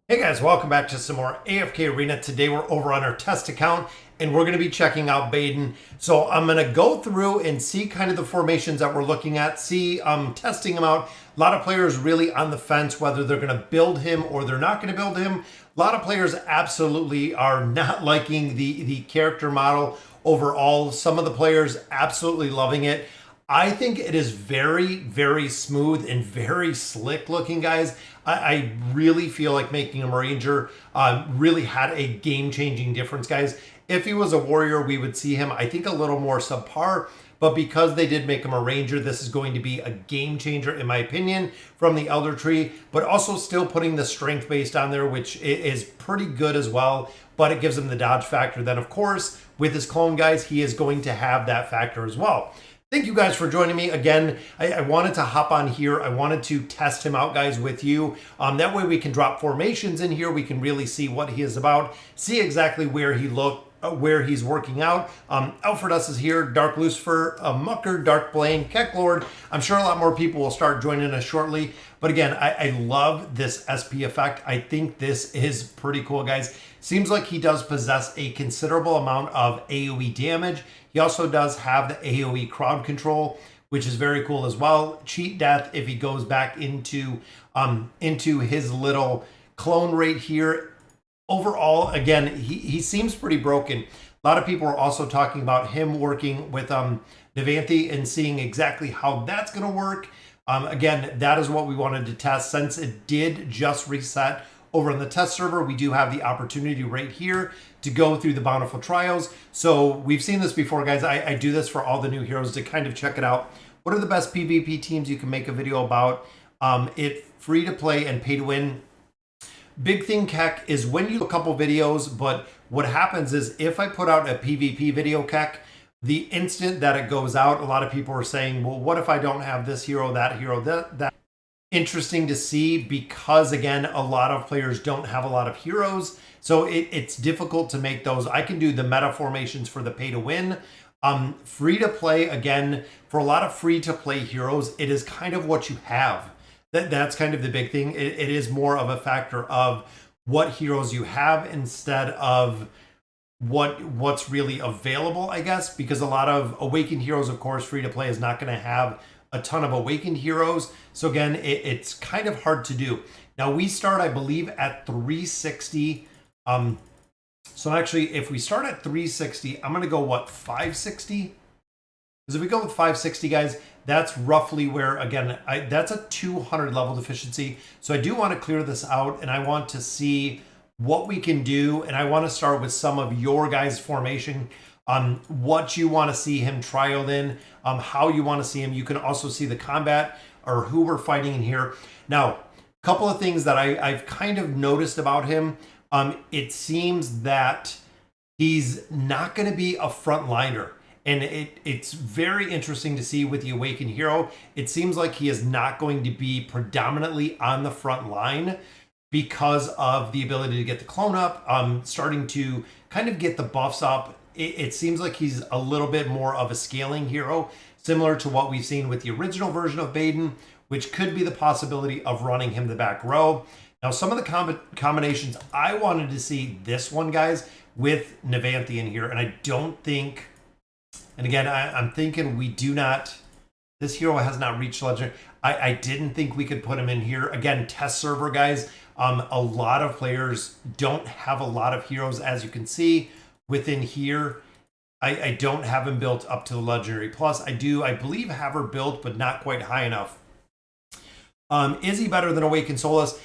Hey guys, welcome back to some more AFK Arena. Today we're over on our test account and we're going to be checking out Baden. So I'm going to go through and see kind of the formations that we're looking at, testing them out. A lot of players really on the fence whether they're going to build him or they're not going to build him. A lot of players absolutely are not liking the character model overall. Some of the players absolutely loving it. I think it is very, very smooth and very slick looking, guys. I really feel like making him a ranger really had a game-changing difference, guys. If he was a warrior, we would see him, I think, a little more subpar. But because they did make him a ranger, this is going to be a game changer, in my opinion, from the Elder Tree, but also still putting the strength based on there, which is pretty good as well, but it gives him the dodge factor. Then, of course, with his clone, guys, he is going to have that factor as well. Thank you guys for joining me again. I wanted to hop on here. I wanted to test him out, guys, with you. That way we can drop formations in here. We can really see what he is about, see exactly where he's working out. Alfred is here, Dark Lucifer, Mucker, Dark Blaine, Kecklord. I'm sure a lot more people will start joining us shortly. But again, I love this SP effect. I think this is pretty cool, guys. Seems like he does possess a considerable amount of AoE damage. He also does have the AoE crowd control, which is very cool as well. Cheat death if he goes back into his little clone rate here. Overall, again, he seems pretty broken. A lot of people are also talking about him working with Nevanthi and seeing exactly how that's going to work. Again, that is what we wanted to test. Since it did just reset over on the test server, we do have the opportunity right here to go through the bountiful trials. So we've seen this before, guys. I do this for all the new heroes to kind of check it out. What are the best PvP teams you can make a video about? It free to play and pay to win. Big thing, Keck, is when you do a couple videos, but what happens is if I put out a PvP video, Keck, the instant that it goes out, a lot of people are saying, well, what if I don't have this hero, that hero, that? Interesting to see because, again, a lot of players don't have a lot of heroes. So it's difficult to make those. I can do the meta formations for the pay to win. Free to play, again, for a lot of free to play heroes, it is kind of what you have. That's kind of the big thing. It is more of a factor of what heroes you have instead of what's really available, I guess, because a lot of awakened heroes, of course, free to play is not going to have a ton of awakened heroes. So again, it's kind of hard to do. Now we start, I believe, at 360. So actually, if we start at 360, I'm going to go, what, 560? Because if we go with 560, guys, that's roughly where, again, that's a 200 level deficiency. So I do want to clear this out, and I want to see what we can do. And I want to start with some of your guys' formation, what you want to see him trialed in, how you want to see him. You can also see the combat or who we're fighting in here. Now, a couple of things that I've kind of noticed about him. It seems that he's not going to be a frontliner. And it's very interesting to see with the Awakened Hero. It seems like he is not going to be predominantly on the front line because of the ability to get the clone up, starting to kind of get the buffs up. It seems like he's a little bit more of a scaling hero, similar to what we've seen with the original version of Baden, which could be the possibility of running him the back row. Now, some of the combinations I wanted to see this one, guys, with Nevanthi in here, and I don't think... And again, I'm thinking we do not, this hero has not reached Legend. I didn't think we could put him in here. Again, test server, guys. A lot of players don't have a lot of heroes, as you can see within here. I don't have him built up to the Legendary Plus. I believe have her built, but not quite high enough. Is he better than Awakened Solus?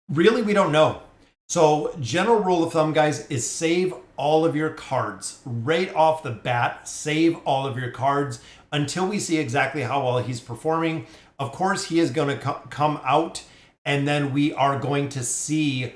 Really, we don't know. So general rule of thumb, guys, is save all of your cards. Right off the bat, save all of your cards until we see exactly how well he's performing. Of course, he is going to come out, and then we are going to see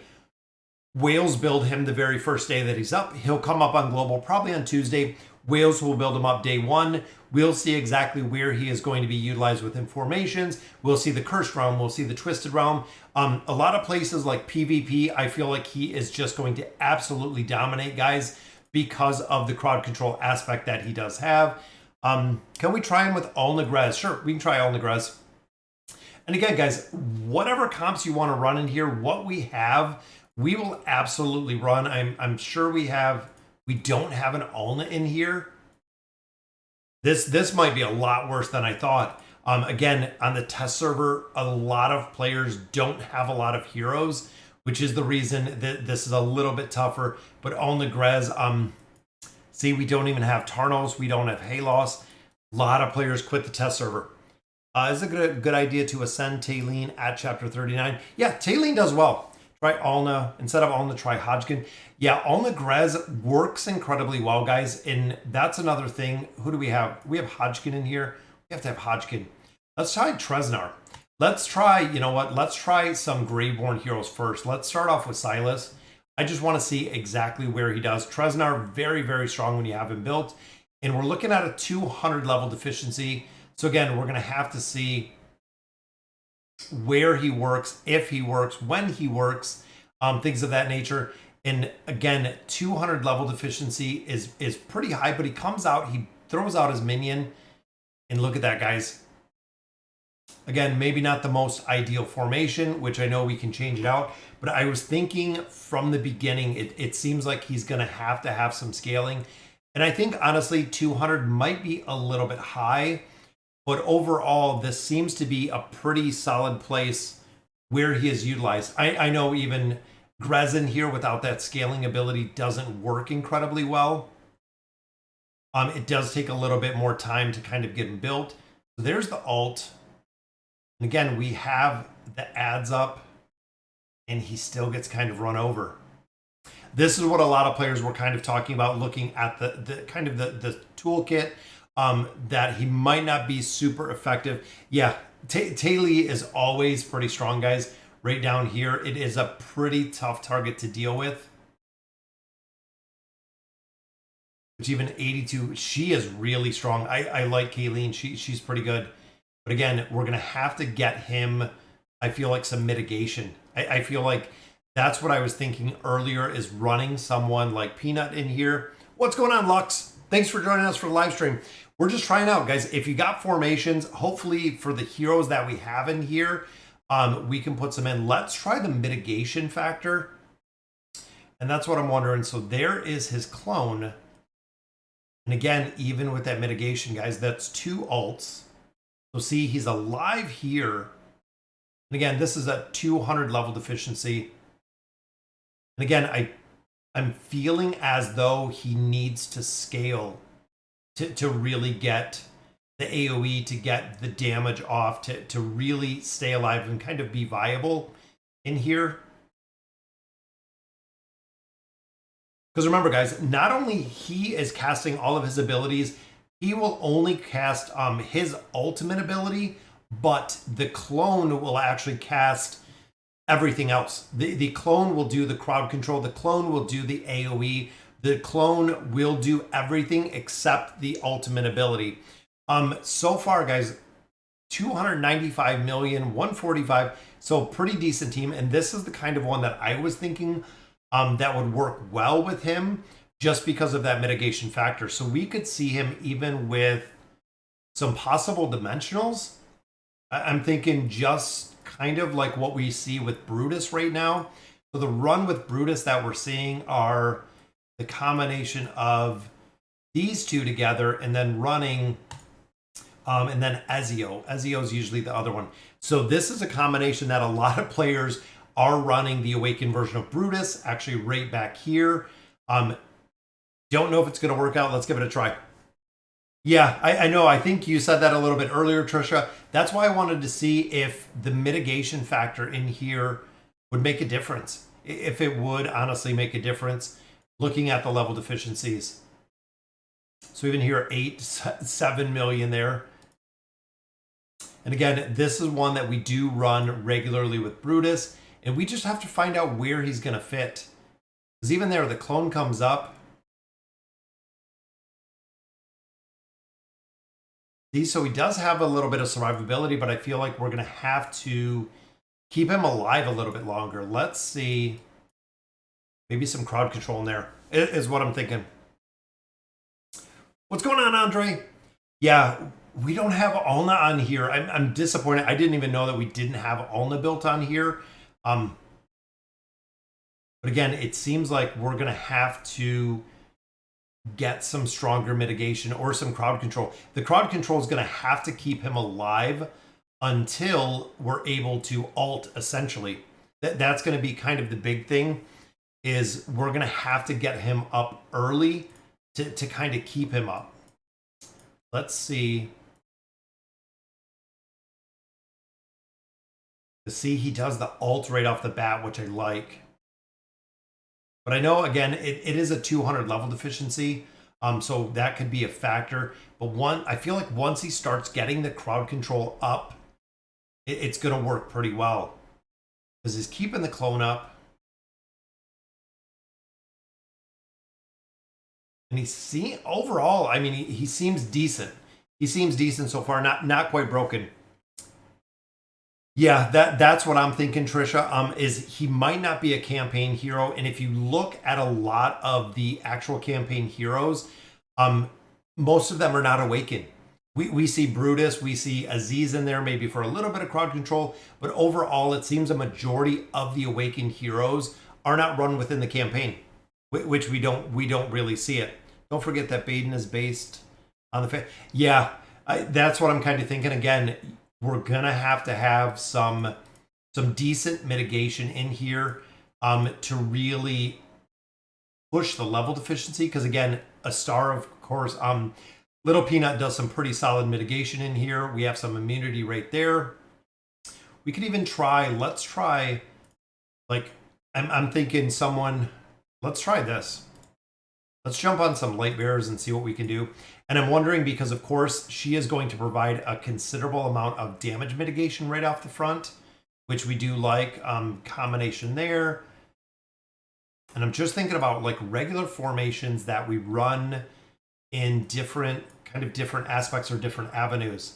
Wales build him the very first day that he's up. He'll come up on Global probably on Tuesday. Wales will build him up day one. We'll see exactly where he is going to be utilized within formations. We'll see the Cursed Realm. We'll see the Twisted Realm. A lot of places like PvP, I feel like he is just going to absolutely dominate, guys, because of the crowd control aspect that he does have. Can we try him with all Negrez? Sure, we can try all Negrez. And again, guys, whatever comps you want to run in here, what we have we will absolutely run. I'm sure we don't have an Alna in here. This might be a lot worse than I thought. Again, on the test server, a lot of players don't have a lot of heroes, which is the reason that this is a little bit tougher. But Alna Grez, see, we don't even have Tarnos, we don't have Halos. A lot of players quit the test server. Is it a good idea to ascend Taylene at chapter 39? Yeah, Taylene does well. Try Alna. Instead of Alna, try Hodgkin. Yeah, Alna Grez works incredibly well, guys. And that's another thing. Who do we have? We have Hodgkin in here. We have to have Hodgkin. Let's try Treznar. Let's try, you know what? Let's try some Greyborn heroes first. Let's start off with Silas. I just want to see exactly where he does. Treznar, very, very strong when you have him built. And we're looking at a 200 level deficiency. So again, we're going to have to see where he works, if he works, when he works, things of that nature. And again, 200 level deficiency is pretty high, but he comes out, he throws out his minion, and look at that, guys. Again, maybe not the most ideal formation, which I know we can change it out, but I was thinking from the beginning, it seems like he's going to have some scaling. And I think, honestly, 200 might be a little bit high. But overall, this seems to be a pretty solid place where he is utilized. I know even Grezin here without that scaling ability doesn't work incredibly well. It does take a little bit more time to kind of get him built. So there's the alt. And again, we have the ads up and he still gets kind of run over. This is what a lot of players were kind of talking about, looking at the kind of the toolkit. That he might not be super effective. Yeah, Taylene is always pretty strong, guys. Right down here, it is a pretty tough target to deal with. Which even 82, she is really strong. I like Kayleen. She's pretty good. But again, we're going to have to get him, I feel like, some mitigation. I feel like that's what I was thinking earlier, is running someone like Peanut in here. What's going on, Lux? Thanks for joining us for the live stream. We're just trying out, guys. If you got formations, hopefully for the heroes that we have in here, we can put some in. Let's try the mitigation factor. And that's what I'm wondering. So there is his clone. And again, even with that mitigation, guys, that's 2 alts. So see, he's alive here. And again, this is a 200 level deficiency. And again, I'm feeling as though he needs to scale to really get the AoE, to get the damage off, to really stay alive and kind of be viable in here. Because remember, guys, not only he is casting all of his abilities, he will only cast his ultimate ability, but the clone will actually cast everything else. The clone will do the crowd control. The clone will do the AoE. The clone will do everything except the ultimate ability. So far, guys, 295 million, 145. So pretty decent team. And this is the kind of one that I was thinking that would work well with him, just because of that mitigation factor. So we could see him even with some possible dimensionals. I'm thinking just kind of like what we see with Brutus right now. So the run with Brutus that we're seeing are the combination of these two together and then running, and then Ezio. Ezio is usually the other one. So this is a combination that a lot of players are running, the Awakened version of Brutus, actually right back here. Don't know if it's going to work out. Let's give it a try. Yeah, I know. I think you said that a little bit earlier, Trisha. That's why I wanted to see if the mitigation factor in here would make a difference. If it would honestly make a difference, looking at the level deficiencies. So even here, 7 million there. And again, this is one that we do run regularly with Brutus, and we just have to find out where he's going to fit. Because even there, the clone comes up. So he does have a little bit of survivability, but I feel like we're going to have to keep him alive a little bit longer. Let's see. Maybe some crowd control in there is what I'm thinking. What's going on, Andre? Yeah, we don't have Alna on here. I'm disappointed. I didn't even know that we didn't have Alna built on here. But again, it seems like we're going to have to get some stronger mitigation or some crowd control. The crowd control is going to have to keep him alive until we're able to ult, essentially. That's going to be kind of the big thing, is we're going to have to get him up early to kind of keep him up. Let's see. See, he does the ult right off the bat, which I like. But I know, again, it is a 200 level deficiency, so that could be a factor. But I feel like once he starts getting the crowd control up, it's going to work pretty well. Because he's keeping the clone up. And overall, I mean, he seems decent. He seems decent so far, not quite broken. Yeah, that's what I'm thinking, Trisha. Is he might not be a campaign hero, and if you look at a lot of the actual campaign heroes, most of them are not awakened. We see Brutus, we see Aziz in there, maybe for a little bit of crowd control, but overall, it seems a majority of the awakened heroes are not run within the campaign, which we don't really see it. Don't forget that Baden is based on the yeah, that's what I'm kind of thinking. Again, we're gonna have to have some decent mitigation in here to really push the level deficiency. Because again, a star, of course, Little Peanut does some pretty solid mitigation in here. We have some immunity right there. We could even try. Let's try. Like I'm thinking someone. Let's try this. Let's jump on some light bearers and see what we can do. And I'm wondering, because of course she is going to provide a considerable amount of damage mitigation right off the front, which we do like. Combination there. And I'm just thinking about like regular formations that we run in different aspects or different avenues.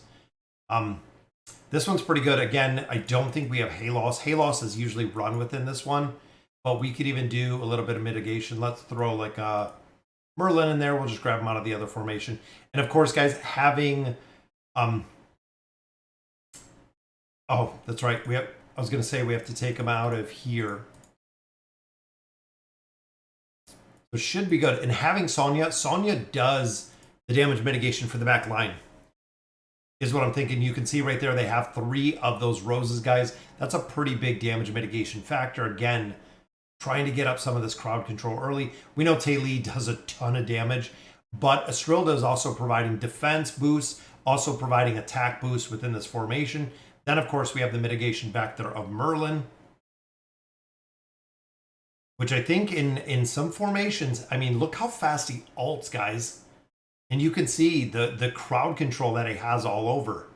This one's pretty good. Again, I don't think we have Halos. Halos is usually run within this one, but we could even do a little bit of mitigation. Let's throw like a Merlin in there. We'll just grab him out of the other formation. And of course, guys, having oh, that's right. I was gonna say we have to take him out of here. So it should be good. And having Sonya does the damage mitigation for the back line, is what I'm thinking. You can see right there, they have 3 of those roses, guys. That's a pretty big damage mitigation factor. Again, trying to get up some of this crowd control early. We know Taylor does a ton of damage, but Estrilda is also providing defense boosts, also providing attack boosts within this formation. Then, of course, we have the mitigation factor of Merlin, which I think in some formations, I mean, look how fast he ults, guys. And you can see the crowd control that he has all over.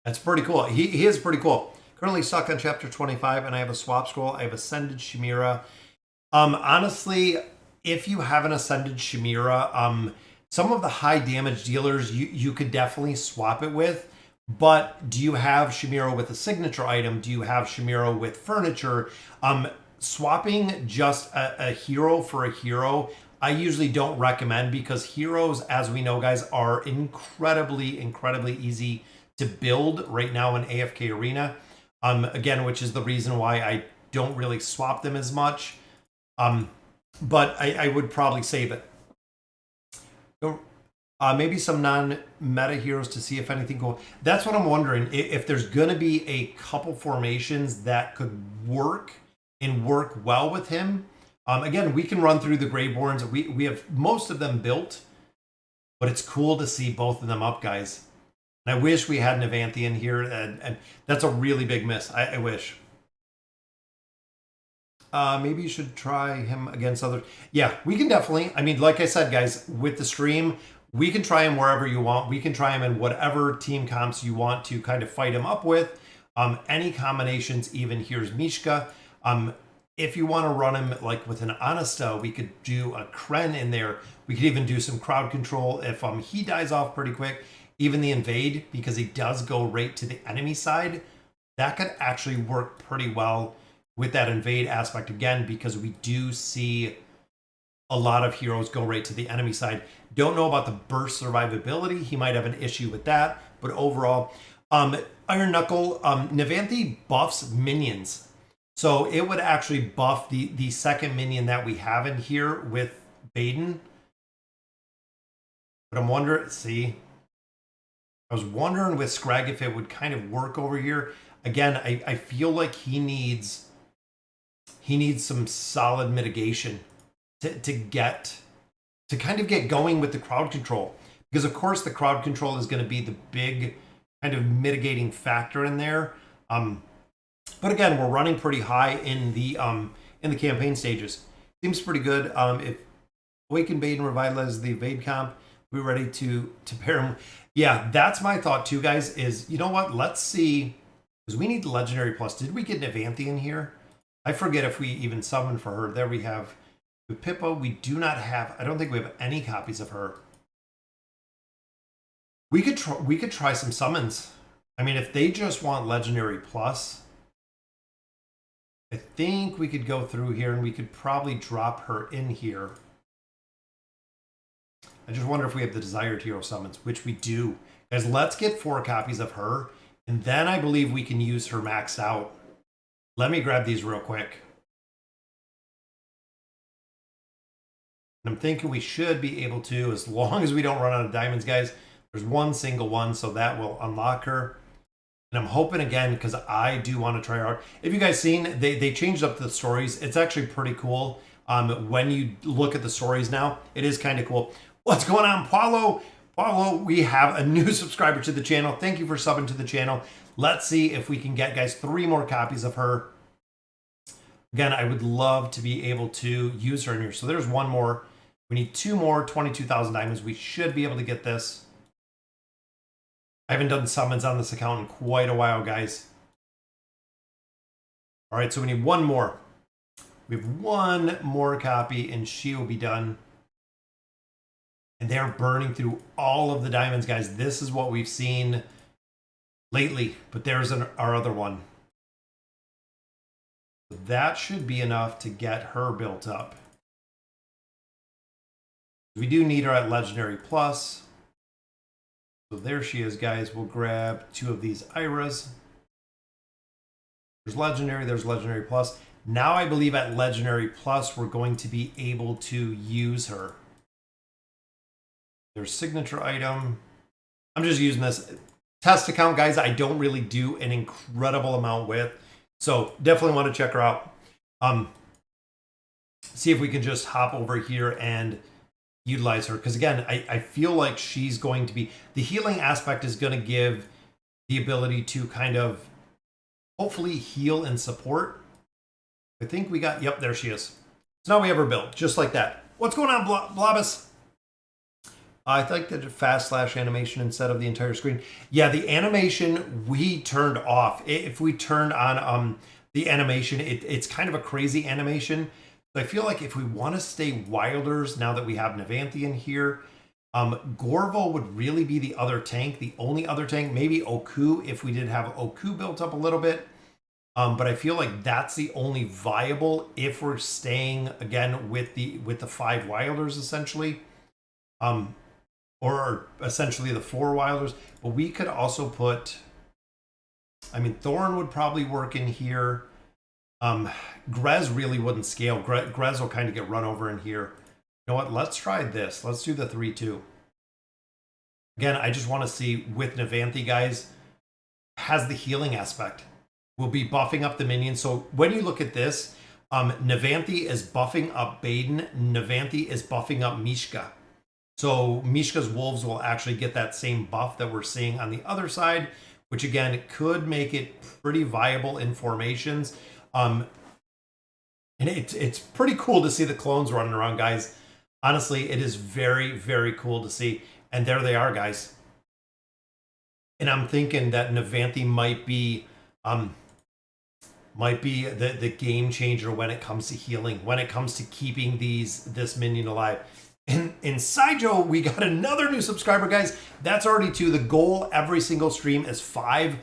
That's pretty cool. He is pretty cool. Currently stuck on chapter 25, and I have a swap scroll. I have Ascended Chimera. Honestly, if you have an Ascended Chimera, some of the high damage dealers you could definitely swap it with. But do you have Chimera with a signature item? Do you have Chimera with furniture? Swapping just a hero for a hero, I usually don't recommend, because heroes, as we know, guys, are incredibly easy to build right now in AFK Arena. Again, which is the reason why I don't really swap them as much. But I would probably save it. Maybe some non-meta heroes to see if anything goes. That's what I'm wondering. If there's going to be a couple formations that could work and work well with him. Again, we can run through the Greyborns. We have most of them built, but it's cool to see both of them up, guys. And I wish we had an Avanthian here, and that's a really big miss. I wish. Maybe you should try him against others. Yeah, we can definitely. I mean, like I said, guys, with the stream, we can try him wherever you want. We can try him in whatever team comps you want to kind of fight him up with. Any combinations, even here's Mishka. If you want to run him like with an Honesta, we could do a Kren in there. We could even do some crowd control if he dies off pretty quick. Even the invade, because he does go right to the enemy side. That could actually work pretty well with that invade aspect again, because we do see a lot of heroes go right to the enemy side. Don't know about the burst survivability. He might have an issue with that, but overall, Iron Knuckle, Navanthi buffs minions. So it would actually buff the second minion that we have in here with Baden. But I'm wondering, see, I was wondering with Scrag if it would kind of work over here. Again, I feel like he needs some solid mitigation to kind of get going with the crowd control. Because of course the crowd control is going to be the big kind of mitigating factor in there. But again, we're running pretty high in the campaign stages. Seems pretty good. If Awaken Baden revitalizes the evade comp, we're ready to pair him. Yeah, that's my thought too, guys, is, you know what? Let's see, because we need Legendary Plus. Did we get Navanthi in here? I forget if we even summoned for her. There we have with Pippo. We do not have, I don't think we have any copies of her. We could try some summons. I mean, if they just want Legendary Plus, I think we could go through here and we could probably drop her in here. I just wonder if we have the desired hero summons, which we do. Guys, let's get 4 copies of her, and then I believe we can use her maxed out. Let me grab these real quick. And I'm thinking we should be able to, as long as we don't run out of diamonds, guys. There's one single one, so that will unlock her. And I'm hoping, again, because I do want to try hard. If you guys seen, they changed up the stories. It's actually pretty cool. When you look at the stories now, it is kind of cool. What's going on, Paulo? Paulo, we have a new subscriber to the channel. Thank you for subbing to the channel. Let's see if we can get, guys, 3 more copies of her. Again, I would love to be able to use her in here. So there's 1 more. We need 2 more, 22,000 diamonds. We should be able to get this. I haven't done summons on this account in quite a while, guys. All right, so we need 1 more. We have 1 more copy, and she will be done. And they're burning through all of the diamonds, guys. This is what we've seen lately, but there's our other one. That should be enough to get her built up. We do need her at Legendary Plus. So there she is, guys. We'll grab 2 of these Iras. There's Legendary Plus. Now I believe at Legendary Plus, we're going to be able to use her. There's signature item. I'm just using this test account, guys. I don't really do an incredible amount with. So definitely want to check her out. See if we can just hop over here and utilize her. Because again, I feel like she's going to be, the healing aspect is going to give the ability to kind of hopefully heal and support. I think we got, yep, there she is. So now we have her built, just like that. What's going on, Blobus? I like the fast slash animation instead of the entire screen. Yeah, the animation we turned off. If we turned on the animation, it's kind of a crazy animation. But I feel like if we want to stay Wilders, now that we have Navanthi in here, Gorvo would really be the other tank, the only other tank. Maybe Oku, if we did have Oku built up a little bit. But I feel like that's the only viable if we're staying, again, with the 5 Wilders, essentially. Or essentially the 4 Wilders. But we could also put, I mean, Thorn would probably work in here. Grez really wouldn't scale. Grez will kind of get run over in here. You know what? Let's try this. Let's do the 3-2. Again, I just want to see with Navanthi, guys, has the healing aspect. We'll be buffing up the minions. So when you look at this, Navanthi is buffing up Baden. Navanthi is buffing up Mishka. So Mishka's Wolves will actually get that same buff that we're seeing on the other side, which again could make it pretty viable in formations. And it's pretty cool to see the clones running around, guys. Honestly, it is very, very cool to see. And there they are, guys. And I'm thinking that Navanthi might be the game changer when it comes to healing, when it comes to keeping this minion alive. In Sidjo, we got another new subscriber, guys. That's already 2. The goal every single stream is 5.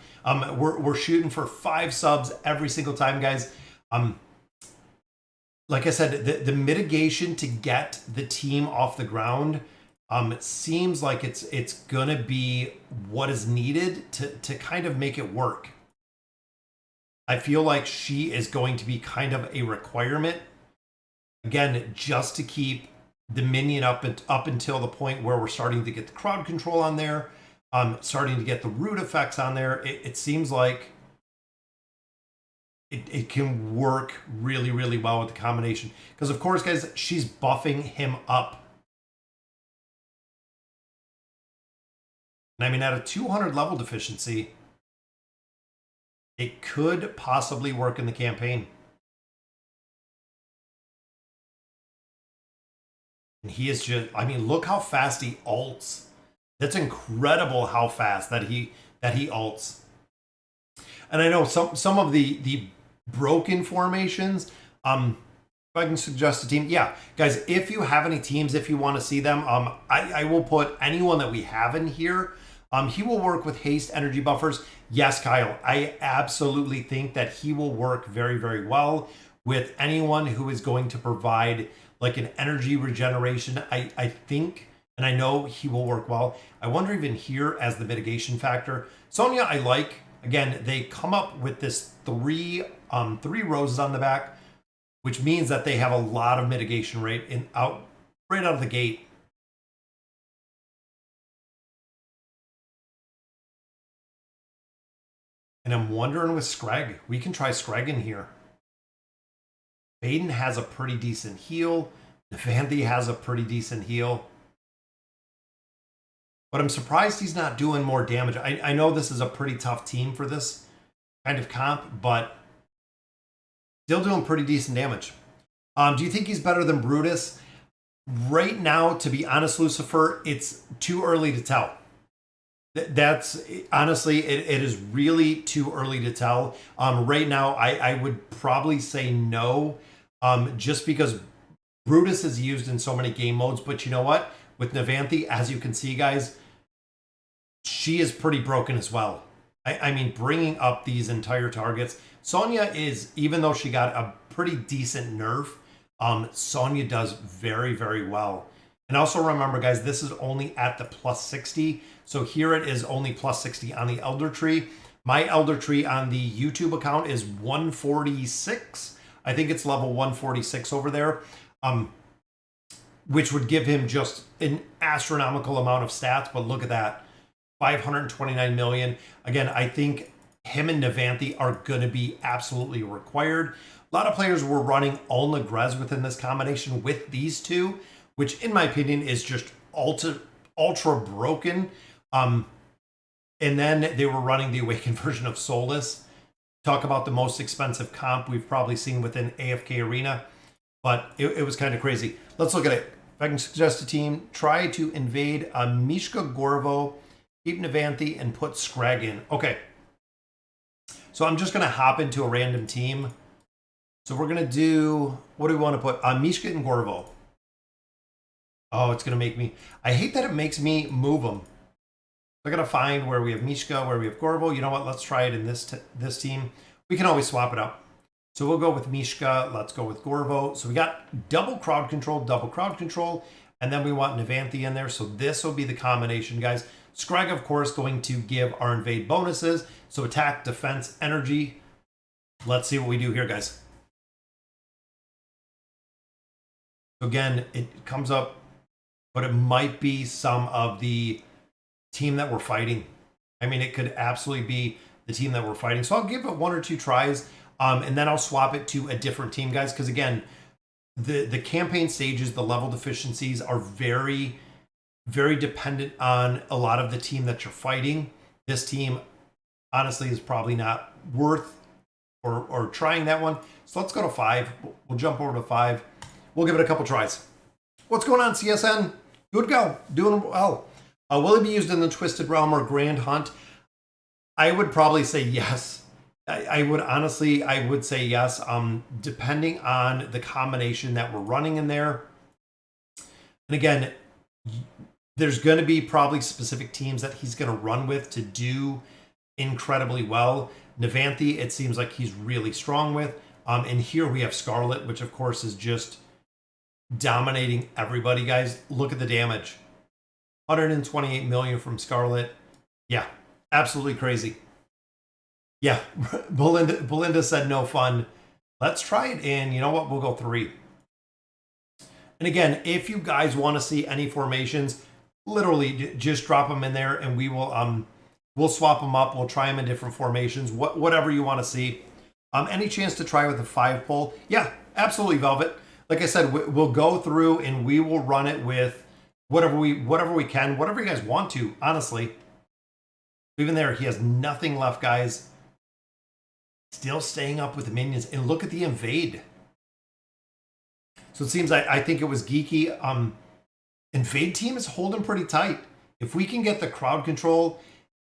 We're shooting for 5 subs every single time, guys. Like I said, the mitigation to get the team off the ground It seems like it's gonna be what is needed to kind of make it work. I feel like she is going to be kind of a requirement. Again, just to keep the minion up until the point where we're starting to get the crowd control on there, starting to get the root effects on there. It seems like it can work really, really well with the combination. Because of course, guys, she's buffing him up. And I mean, at a 200 level deficiency, it could possibly work in the campaign. And he is just, I mean, look how fast he ults. That's incredible how fast that he ults. And I know some of the broken formations, if I can suggest a team, yeah, guys, if you have any teams, if you want to see them, I will put anyone that we have in here. He will work with haste energy buffers. Yes, Kyle, I absolutely think that he will work very, very well with anyone who is going to provide like an energy regeneration. I think, and I know he will work well. I wonder even here as the mitigation factor. Sonya, I like. Again, they come up with this three roses on the back, which means that they have a lot of mitigation rate right out of the gate. And I'm wondering with Scrag, we can try Scrag in here. Baden has a pretty decent heal. Nevanthi has a pretty decent heal. But I'm surprised he's not doing more damage. I know this is a pretty tough team for this kind of comp, but still doing pretty decent damage. Do you think he's better than Brutus? Right now, to be honest, Lucifer, it's too early to tell. That's honestly, it is really too early to tell. Right now, I would probably say no, just because Brutus is used in so many game modes. But you know what? With Nevanthi, as you can see, guys, she is pretty broken as well. I mean, bringing up these entire targets. Sonya is, even though she got a pretty decent nerf, Sonya does very, very well. And also remember, guys, this is only at the plus 60. So here it is only plus 60 on the Elder Tree. My Elder Tree on the YouTube account is 146. I think it's level 146 over there, which would give him just an astronomical amount of stats. But look at that, 529 million. Again, I think him and Nevanthi are going to be absolutely required. A lot of players were running all Negrez within this combination with these two, which in my opinion is just ultra broken. And then they were running the Awakened version of Solus. Talk about the most expensive comp we've probably seen within AFK Arena. But it was kind of crazy. Let's look at it. If I can suggest a team, try to invade Mishka Gorvo, keep Nevanthi, and put Scrag in. Okay. So I'm just going to hop into a random team. So we're going to do, what do we want to put? Mishka and Gorvo. Oh, it's going to make me, I hate that it makes me move them. I got to find where we have Mishka, where we have Gorvo. You know what? Let's try it in this team. We can always swap it up. So we'll go with Mishka. Let's go with Gorvo. So we got double crowd control, and then we want Nevanthi in there. So this will be the combination, guys. Scrag, of course, going to give our invade bonuses. So attack, defense, energy. Let's see what we do here, guys. Again, it comes up, but it might be some of the team that we're fighting. I mean, it could absolutely be the team that we're fighting. So I'll give it one or two tries, and then I'll swap it to a different team, guys. Because again, the campaign stages, the level deficiencies are very, very dependent on a lot of the team that you're fighting. This team, honestly, is probably not worth or trying that one. So let's go to 5. We'll jump over to 5. We'll give it a couple tries. What's going on, CSN? Good go. Doing well. Will it be used in the Twisted Realm or Grand Hunt? I would probably say yes. I would say yes, depending on the combination that we're running in there. And again, there's going to be probably specific teams that he's going to run with to do incredibly well. Nevanthi, it seems like he's really strong with. And here we have Scarlet, which of course is just dominating everybody, guys. Look at the damage. 128 million from Scarlet. Yeah, absolutely crazy. Yeah, Belinda said no fun. Let's try it, and you know what? We'll go 3. And again, if you guys want to see any formations, literally just drop them in there, and we'll swap them up. We'll try them in different formations, whatever you want to see. Any chance to try with a 5 pole? Yeah, absolutely, Velvet. Like I said, we'll go through and we will run it with whatever we can, whatever you guys want to. Honestly, even there, he has nothing left, guys. Still staying up with the minions, and look at the invade. So it seems I think it was geeky. Invade team is holding pretty tight. If we can get the crowd control,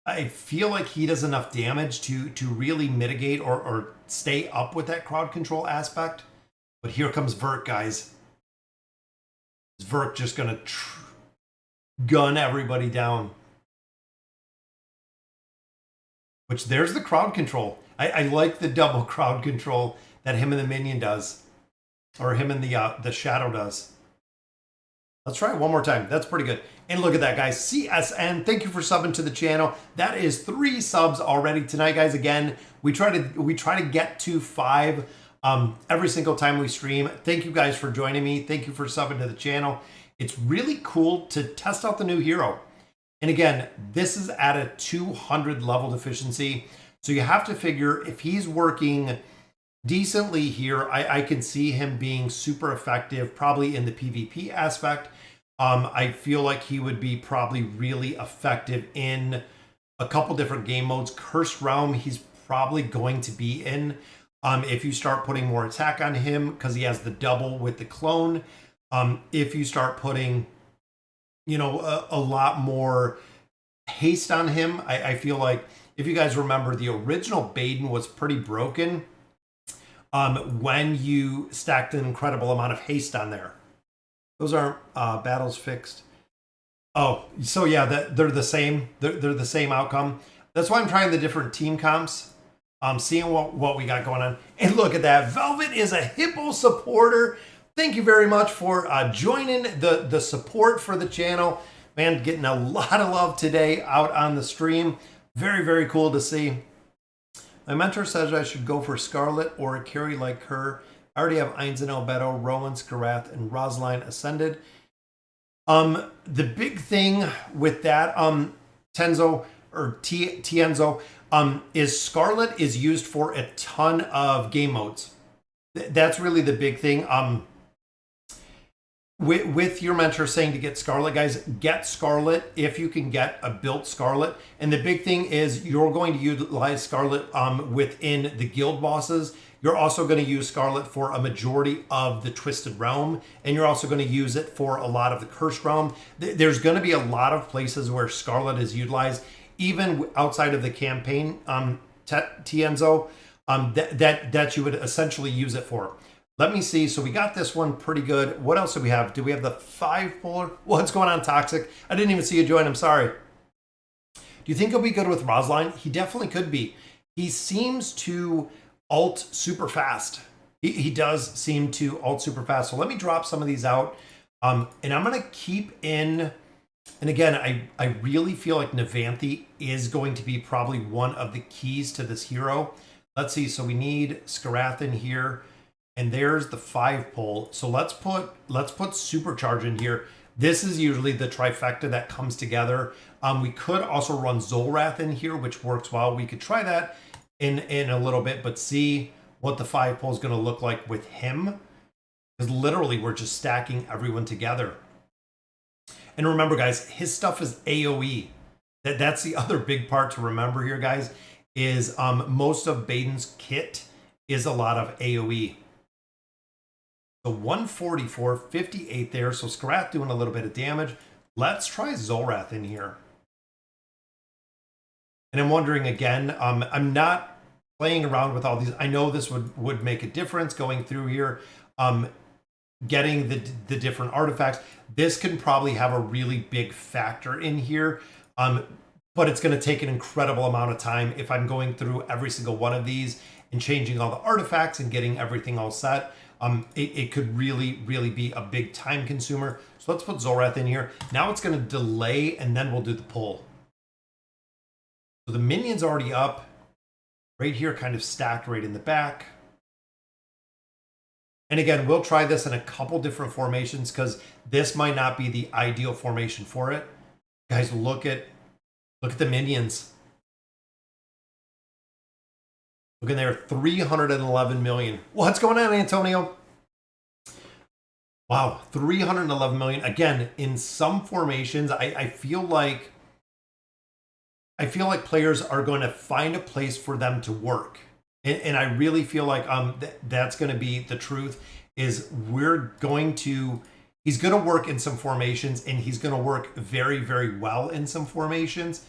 I feel like he does enough damage to really mitigate or stay up with that crowd control aspect. But here comes Vert, guys. Is Vert just gonna gun everybody down? Which there's the crowd control. I like the double crowd control that him and the minion does, or him and the shadow does. Let's try it one more time. That's pretty good. And look at that, guys. CSN, thank you for subbing to the channel. That is 3 subs already tonight, guys. Again, we try to get to 5 every single time we stream. Thank you guys for joining me. Thank you for subbing to the channel. It's really cool to test out the new hero. And again, this is at a 200 level deficiency. So you have to figure if he's working decently here, I can see him being super effective, probably in the PvP aspect. I feel like he would be probably really effective in a couple different game modes. Cursed Realm, he's probably going to be in. If you start putting more attack on him, because he has the double with the clone. If you start putting, you know, a lot more haste on him, I feel like, if you guys remember, the original Baden was pretty broken when you stacked an incredible amount of haste on there. Those aren't battles fixed. Oh, so yeah, they're the same. They're the same outcome. That's why I'm trying the different team comps. Seeing what we got going on. And look at that. Velvet is a Hippo supporter. Thank you very much for joining the support for the channel. Man, getting a lot of love today out on the stream. Very, very cool to see. My mentor says I should go for Scarlet or a carry like her. I already have Einstein, Albedo, Rowan, Skarath, and Rosaline ascended. The big thing with that, Tienzo, is Scarlet is used for a ton of game modes. That's really the big thing. With your mentor saying to get Scarlet, guys, get Scarlet if you can get a built Scarlet. And the big thing is you're going to utilize Scarlet within the guild bosses. You're also going to use Scarlet for a majority of the Twisted Realm, and you're also going to use it for a lot of the Cursed Realm. There's going to be a lot of places where Scarlet is utilized, even outside of the campaign, Tienzo, that you would essentially use it for. Let me see. So we got this one pretty good. What else do we have? Do we have the 5 polar? What's going on, Toxic? I didn't even see you join. I'm sorry. Do you think he'll be good with Rosaline? He definitely could be. He seems to ult super fast. He does seem to ult super fast. So let me drop some of these out. And I'm going to keep in... And again, I really feel like Navanthi is going to be probably one of the keys to this hero. Let's see. So we need Skarath in here. And there's the 5 pole. So let's put Supercharge in here. This is usually the trifecta that comes together. We could also run Zolrath in here, which works well. We could try that in a little bit, but see what the 5 pole is going to look like with him. Because literally we're just stacking everyone together. And remember, guys, his stuff is AoE. That's the other big part to remember here, guys, is most of Baden's kit is a lot of AoE. So 144, 58 there. So Skarath doing a little bit of damage. Let's try Zolrath in here. And I'm wondering again, I'm not playing around with all these. I know this would make a difference going through here, getting the different artifacts. This can probably have a really big factor in here, but it's going to take an incredible amount of time if I'm going through every single one of these and changing all the artifacts and getting everything all set. It could really, really be a big time consumer. So So let's put Zorath in here. Now it's going to delay, and then we'll do the pull. So the minion's already up. Right here, kind of stacked right in the back. And again, we'll try this in a couple different formations because this might not be the ideal formation for it. Guys, look at the minions. Look in there, 311 million. What's going on, Antonio? Wow, 311 million. Again, in some formations, I feel like players are going to find a place for them to work. And I really feel like that's going to be the truth, is he's going to work in some formations, and he's going to work very, very well in some formations.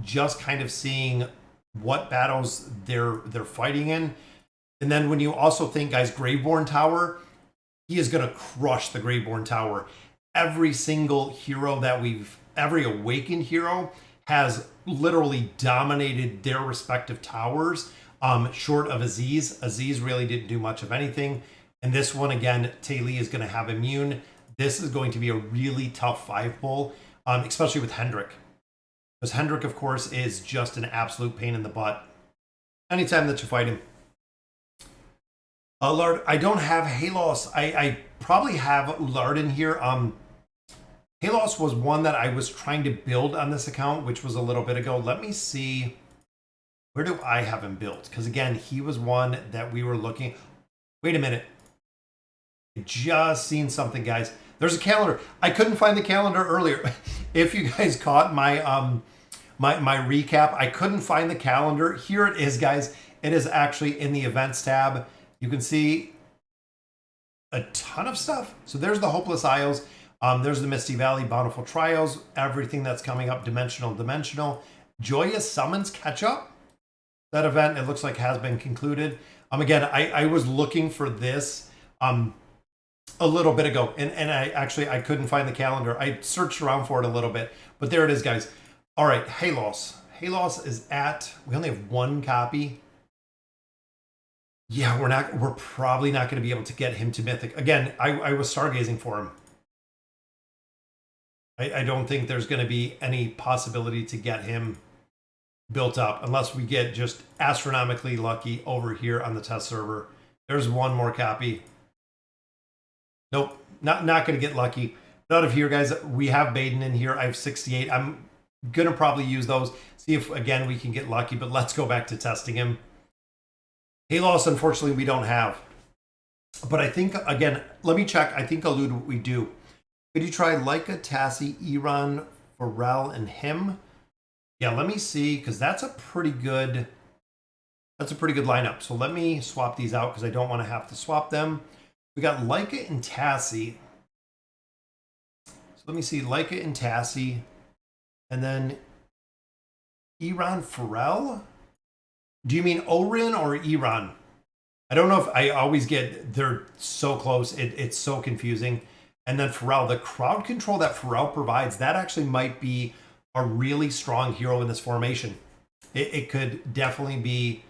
Just kind of seeing what battles they're fighting in. And then when you also think, guys, Graveborn Tower, he is going to crush the Graveborn Tower. Every single hero every awakened hero has literally dominated their respective towers, short of Aziz. Aziz really didn't do much of anything. And this one, again, Taili is going to have immune. This is going to be a really tough 5-pull, especially with Hendrik. Because Hendrik, of course, is just an absolute pain in the butt anytime that you fight him. Lard, I don't have Halos. I probably have Lard in here. Halos was one that I was trying to build on this account, which was a little bit ago. Let me see. Where do I have him built? Because again, he was one that we were looking. Wait a minute. I just seen something, guys. There's a calendar. I couldn't find the calendar earlier. If you guys caught my my recap, I couldn't find the calendar. Here it is, guys. It is actually in the events tab. You can see a ton of stuff. So there's the Hopeless Isles. There's the Misty Valley, Bountiful Trials, everything that's coming up, Dimensional. Joyous Summons Catch Up. That event, it looks like, has been concluded. Again, I was looking for this a little bit ago, and I couldn't find the calendar. I searched around for it a little bit, but there it is, guys. All right, Halos. Halos is we only have one copy. Yeah, we're probably not going to be able to get him to Mythic. Again, I was stargazing for him. I don't think there's going to be any possibility to get him built up unless we get just astronomically lucky over here on the test server. There's one more copy. Nope, not going to get lucky. But out of here, guys, we have Baden in here. I have 68. I'm going to probably use those. See if, again, we can get lucky. But let's go back to testing him. Halos, unfortunately, we don't have. But I think, again, let me check. I think Allude we do. Could you try Leica, Tassie, Iran, Pharrell, and him? Yeah, let me see, because that's a pretty good lineup. So let me swap these out because I don't want to have to swap them. We got Leica and Tassie. So let me see, Leica and Tassie. And then Iran, Pharrell? Do you mean Orin or Iran? I don't know if I always they're so close. It's so confusing. And then Pharrell, the crowd control that Pharrell provides, that actually might be a really strong hero in this formation. It could definitely be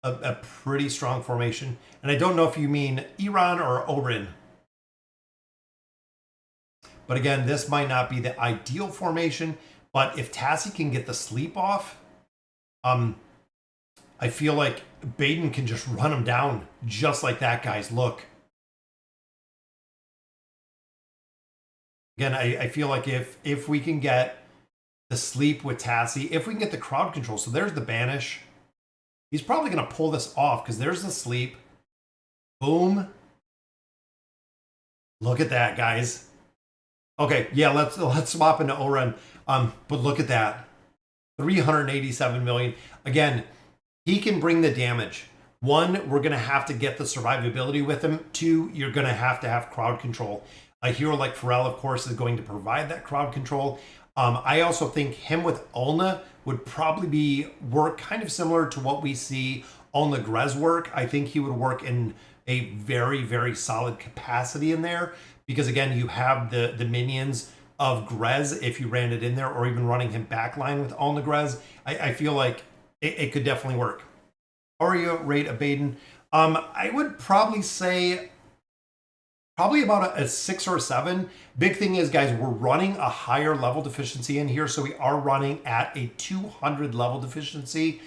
a pretty strong formation. And I don't know if you mean Iran or Orin. But again, this might not be the ideal formation. But if Tassie can get the sleep off, I feel like Baden can just run him down just like that, guys. Look. Again, I feel like if we can get the sleep with Tassie, if we can get the crowd control, so there's the banish. He's probably going to pull this off because there's the sleep. Boom. Look at that, guys. Okay, yeah, let's swap into Oren. But look at that. 387 million. Again, he can bring the damage. One, we're going to have to get the survivability with him. Two, you're going to have crowd control. A hero like Pharrell, of course, is going to provide that crowd control. I also think him with Ulna would probably work kind of similar to what we see Ulna Grez work. I think he would work in a very, very solid capacity in there because, again, you have the minions of Grez if you ran it in there, or even running him backline with Ulna Grez. I feel like it could definitely work. Aria rate of Baden. I would probably say probably about a 6 or 7. Big thing is, guys, we're running a higher level deficiency in here. So we are running at a 200 level deficiency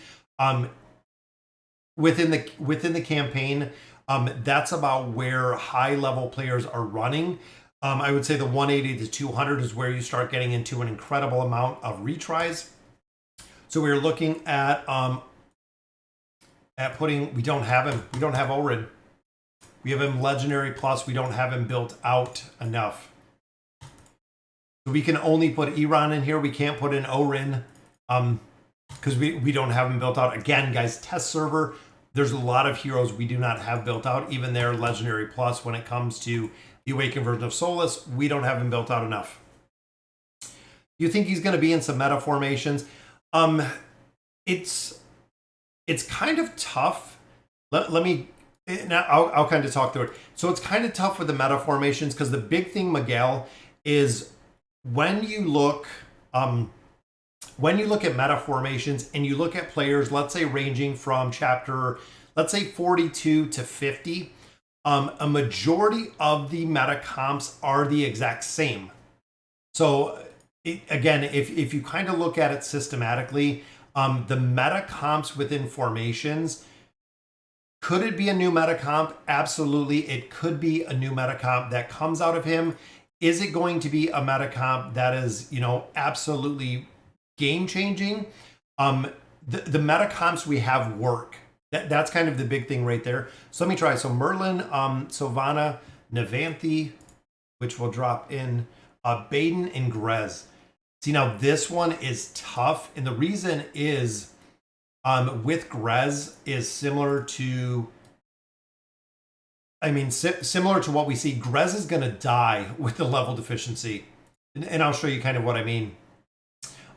within the campaign. That's about where high level players are running. I would say the 180 to 200 is where you start getting into an incredible amount of retries. So we're looking at putting, we don't have him. We don't have Orin. We have him legendary plus. We don't have him built out enough. So we can only put Iran in here. We can't put in Orin because we don't have him built out. Again, guys, test server. There's a lot of heroes we do not have built out. Even their legendary plus when it comes to the awakened version of Solus, we don't have him built out enough. You think he's going to be in some meta formations? It's kind of tough. Let me. Now I'll kind of talk through it. So it's kind of tough with the meta formations because the big thing, Miguel, is when you look at meta formations and you look at players, let's say ranging from chapter, let's say 42 to 50, a majority of the meta comps are the exact same. So again, if you kind of look at it systematically, the meta comps within formations. Could it be a new meta comp? Absolutely. It could be a new meta comp that comes out of him. Is it going to be a meta comp that is, absolutely game changing? The meta comps we have work. That's kind of the big thing right there. So let me try. So Merlin, Sylvana, Navanthi, which will drop in, Baden, and Grez. See, now this one is tough. And the reason is, with Grez is similar to, similar to what we see. Grez is going to die with the level deficiency. And I'll show you kind of what I mean.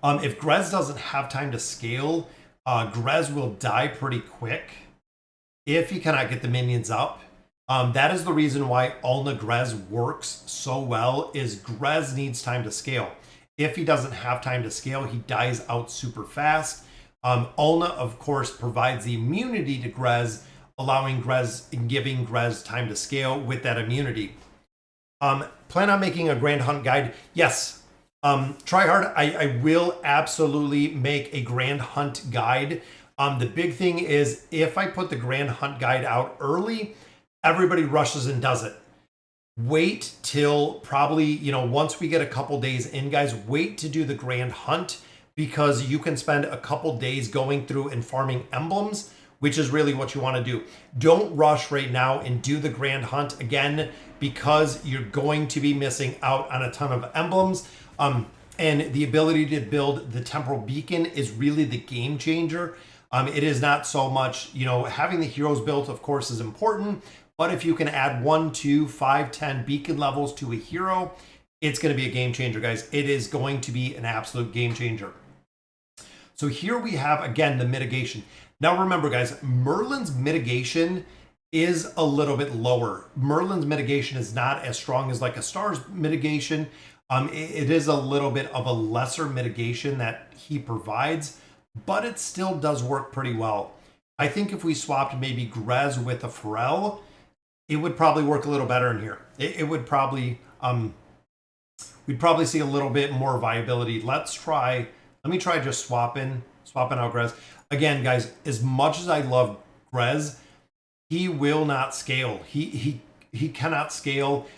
If Grez doesn't have time to scale, Grez will die pretty quick if he cannot get the minions up. That is the reason why Ulna Grez works so well, is Grez needs time to scale. If he doesn't have time to scale, he dies out super fast. Ulna, of course, provides the immunity to Grez, allowing Grez and giving Grez time to scale with that immunity. Plan on making a Grand Hunt guide? Yes. Try hard. I will absolutely make a Grand Hunt guide. The big thing is if I put the Grand Hunt guide out early, everybody rushes and does it. Wait till probably, once we get a couple days in, guys, wait to do the Grand Hunt, because you can spend a couple days going through and farming emblems, which is really what you want to do. Don't rush right now and do the Grand Hunt again, because you're going to be missing out on a ton of emblems. And the ability to build the Temporal Beacon is really the game changer. It is not so much, having the heroes built, of course, is important. But if you can add 1, 2, 5, 10 beacon levels to a hero, it's going to be a game changer, guys. It is going to be an absolute game changer. So here we have, again, the mitigation. Now remember, guys, Merlin's mitigation is a little bit lower. Merlin's mitigation is not as strong as like a Star's mitigation. It is a little bit of a lesser mitigation that he provides, but it still does work pretty well. I think if we swapped maybe Grez with a Pharrell, it would probably work a little better in here. It would probably, we'd probably see a little bit more viability. Let me try just swapping out Grez. Again, guys, as much as I love Grez, he will not scale. He cannot scale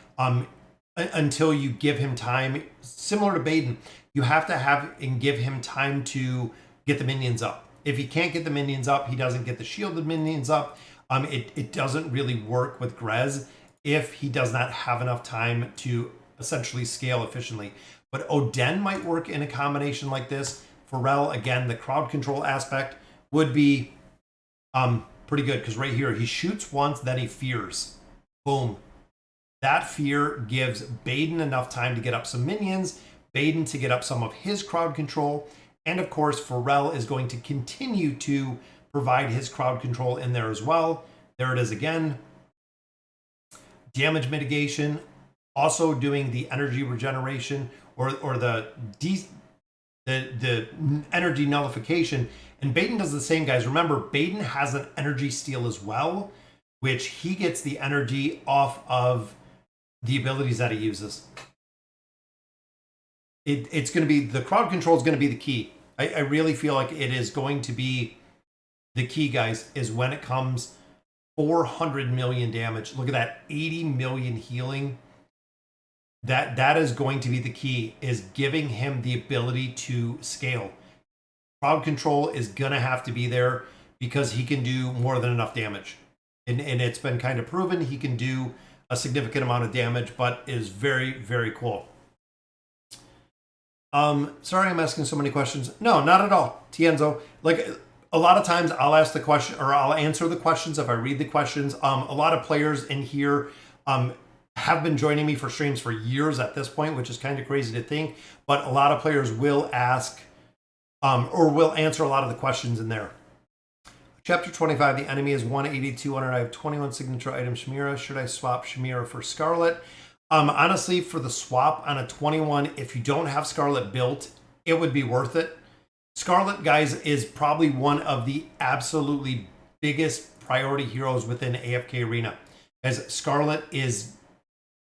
until you give him time. Similar to Baden, you have to have and give him time to get the minions up. If he can't get the minions up, he doesn't get the shielded minions up. It doesn't really work with Grez if he does not have enough time to essentially scale efficiently. But Oden might work in a combination like this. Pharrell, again, the crowd control aspect would be pretty good, because right here, he shoots once, then he fears. Boom. That fear gives Baden enough time to get up some minions, Baden to get up some of his crowd control, and of course, Pharrell is going to continue to provide his crowd control in there as well. There it is again. Damage mitigation, also doing the energy regeneration or the energy nullification. And Baden does the same, guys. Remember, Baden has an energy steal as well, which he gets the energy off of the abilities that he uses. It's going to be, the crowd control is going to be the key. I really feel like it is going to be the key, guys, is when it comes 400 million damage. Look at that, 80 million healing. That is going to be the key, is giving him the ability to scale. Crowd control is going to have to be there because he can do more than enough damage. And it's been kind of proven he can do a significant amount of damage, but is very, very cool. Sorry I'm asking so many questions. No, not at all, Tienzo. Like, a lot of times I'll ask the question, or I'll answer the questions if I read the questions. A lot of players in here have been joining me for streams for years at this point, which is kind of crazy to think. But a lot of players will ask or will answer a lot of the questions in there. Chapter 25, the enemy is 180, 200. I have 21 signature items. Shamira, should I swap Shamira for Scarlet? Honestly, for the swap on a 21, if you don't have Scarlet built, it would be worth it. Scarlet, guys, is probably one of the absolutely biggest priority heroes within AFK Arena. As Scarlet is,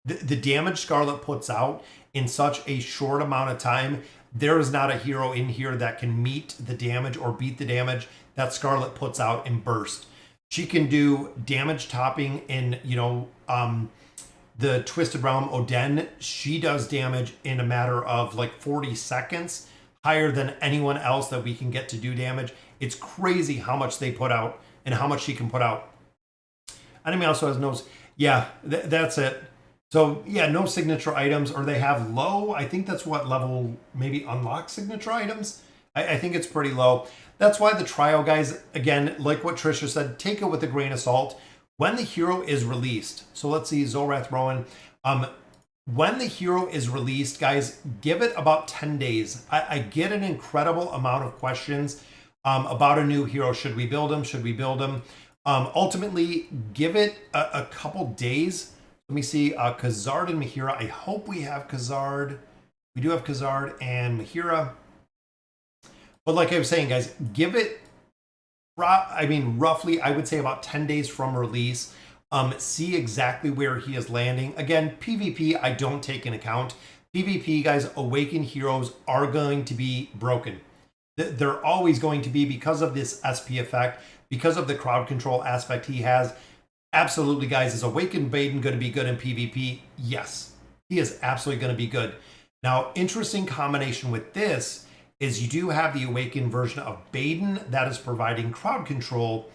the damage Scarlet puts out in such a short amount of time, there is not a hero in here that can meet the damage or beat the damage that Scarlet puts out in burst. She can do damage topping in, the Twisted Realm Oden. She does damage in a matter of like 40 seconds, higher than anyone else that we can get to do damage. It's crazy how much they put out and how much she can put out. Enemy also has no, yeah, that's it. So yeah, no signature items, or they have low. I think that's what level, maybe unlock signature items. I think it's pretty low. That's why the trial, guys, again, like what Trisha said, take it with a grain of salt. When the hero is released, so let's see, Zolrath Rowan. When the hero is released, guys, give it about 10 days. I get an incredible amount of questions about a new hero. Should we build him? Should we build him? Ultimately, give it a couple days. Let me see, Khazard and Mahira. I hope we have Khazard. We do have Khazard and Mahira. But like I was saying, guys, give it, roughly, I would say about 10 days from release. See exactly where he is landing. Again, PvP, I don't take in account. PvP, guys, Awakened heroes are going to be broken. They're always going to be, because of this SP effect, because of the crowd control aspect he has. Absolutely, guys, is Awakened Baden going to be good in PvP? Yes, he is absolutely going to be good. Now, interesting combination with this is you do have the Awakened version of Baden that is providing crowd control.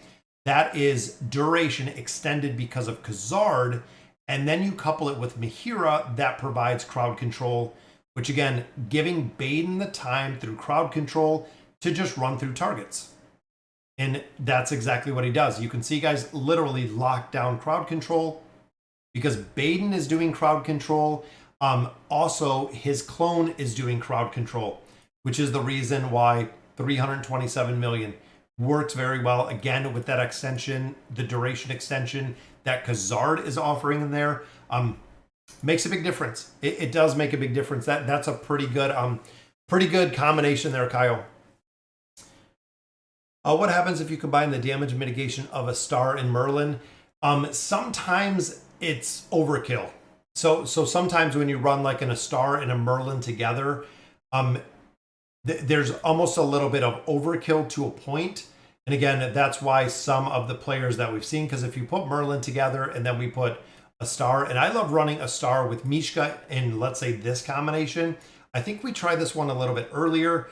That is duration extended because of Khazard, and then you couple it with Mahira that provides crowd control, which again, giving Baden the time through crowd control to just run through targets. And that's exactly what he does. You can see, guys, literally lock down crowd control because Baden is doing crowd control. Also, his clone is doing crowd control, which is the reason why 327 million works very well. Again, with that extension, the duration extension that Khazard is offering in there, makes a big difference. It does make a big difference. That's a pretty good combination there, Kyle. What happens if you combine the damage mitigation of a star and Merlin? Sometimes it's overkill. So sometimes when you run like a star and a Merlin together, there's almost a little bit of overkill to a point. And again, that's why some of the players that we've seen, because if you put Merlin together and then we put a star, and I love running a star with Mishka in, let's say, this combination. I think we tried this one a little bit earlier.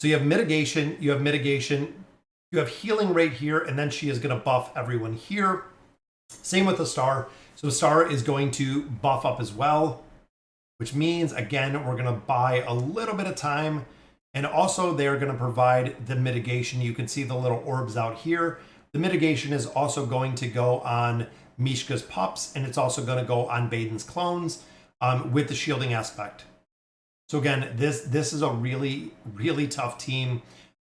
So you have mitigation, you have healing right here, and then she is going to buff everyone here. Same with the star. So the star is going to buff up as well, which means, again, we're going to buy a little bit of time. And also they're going to provide the mitigation. You can see the little orbs out here. The mitigation is also going to go on Mishka's pups, and it's also going to go on Baden's clones with the shielding aspect. So again, this is a really, really tough team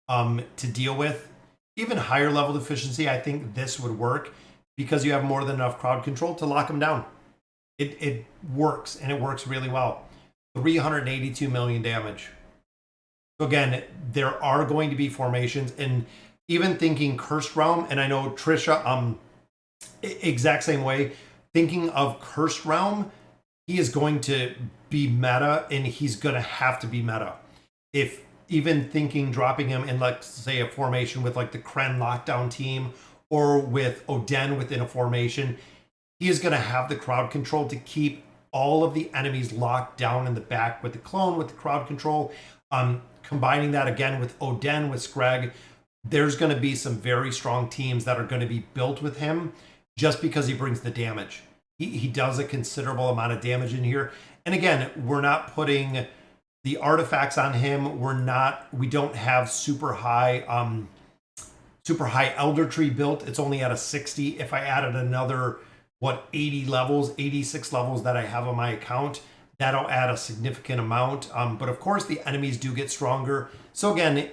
to deal with. Even higher level efficiency, I think this would work because you have more than enough crowd control to lock them down. It works, and it works really well. 382 million damage. So again, there are going to be formations, and even thinking Cursed Realm, and I know Trisha, exact same way, thinking of Cursed Realm, he is going to be meta, and he's going to have to be meta. If even thinking dropping him in, like, say, a formation with like the Kren lockdown team or with Oden within a formation, he is going to have the crowd control to keep all of the enemies locked down in the back with the clone, with the crowd control. Combining that again with Oden, with Scrag, there's going to be some very strong teams that are going to be built with him just because he brings the damage. He does a considerable amount of damage in here. And again, we're not putting the artifacts on him. We don't have super high Elder Tree built. It's only at a 60. If I added another, 86 levels that I have on my account, that'll add a significant amount. But of course, the enemies do get stronger. So again,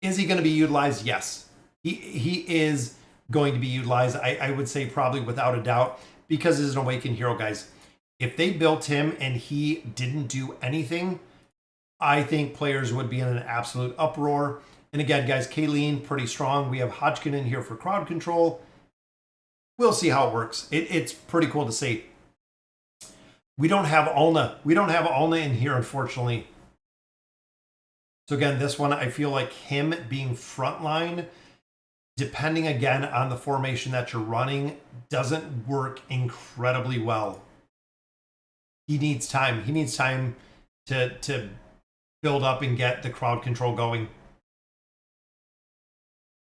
is he going to be utilized? Yes, he is going to be utilized. I would say probably without a doubt, because he's an awakened hero, guys. If they built him and he didn't do anything, I think players would be in an absolute uproar. And again, guys, Kayleen, pretty strong. We have Hodgkin in here for crowd control. We'll see how it works. It's pretty cool to see. We don't have Ulna. We don't have Ulna in here, unfortunately. So again, this one, I feel like him being frontline, depending again on the formation that you're running, doesn't work incredibly well. He needs time. He needs time to build up and get the crowd control going,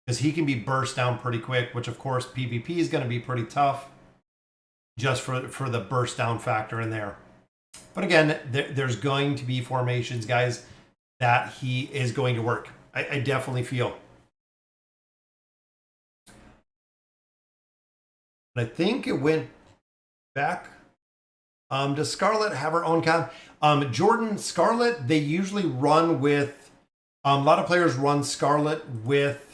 because he can be burst down pretty quick, which of course PvP is going to be pretty tough just for the burst down factor in there. But again, there's going to be formations, guys, that he is going to work. I definitely feel. I think it went back. Does Scarlet have her own con? Jordan, Scarlet, they usually run with, a lot of players run Scarlet with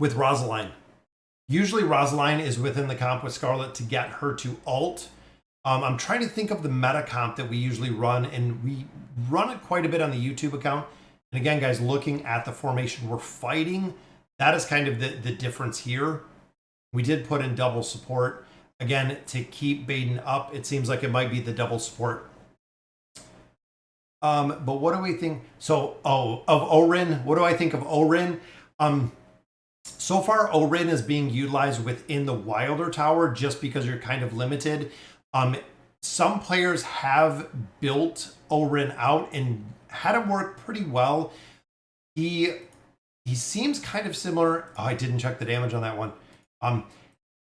Rosaline. Usually Rosaline is within the comp with Scarlet to get her to ult. I'm trying to think of the meta comp that we usually run, and we run it quite a bit on the YouTube account. And again, guys, looking at the formation we're fighting, that is kind of the difference here. We did put in double support. Again, to keep Baden up, it seems like it might be the double support. But what do we think? So, of Orin, what do I think of Orin? So far, Orin is being utilized within the Wilder Tower just because you're kind of limited. Some players have built Orin out and had it work pretty well. He seems kind of similar. Oh, I didn't check the damage on that one.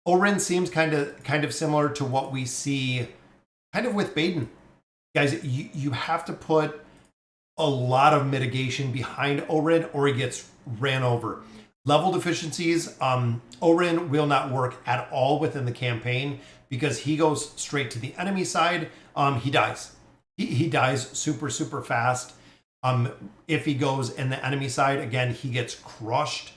Orin seems kind of similar to what we see kind of with Baden. Guys, you have to put a lot of mitigation behind Orin or he gets ran over. Level deficiencies, Orin will not work at all within the campaign because he goes straight to the enemy side. He dies. He dies super, super fast. If he goes in the enemy side, again, he gets crushed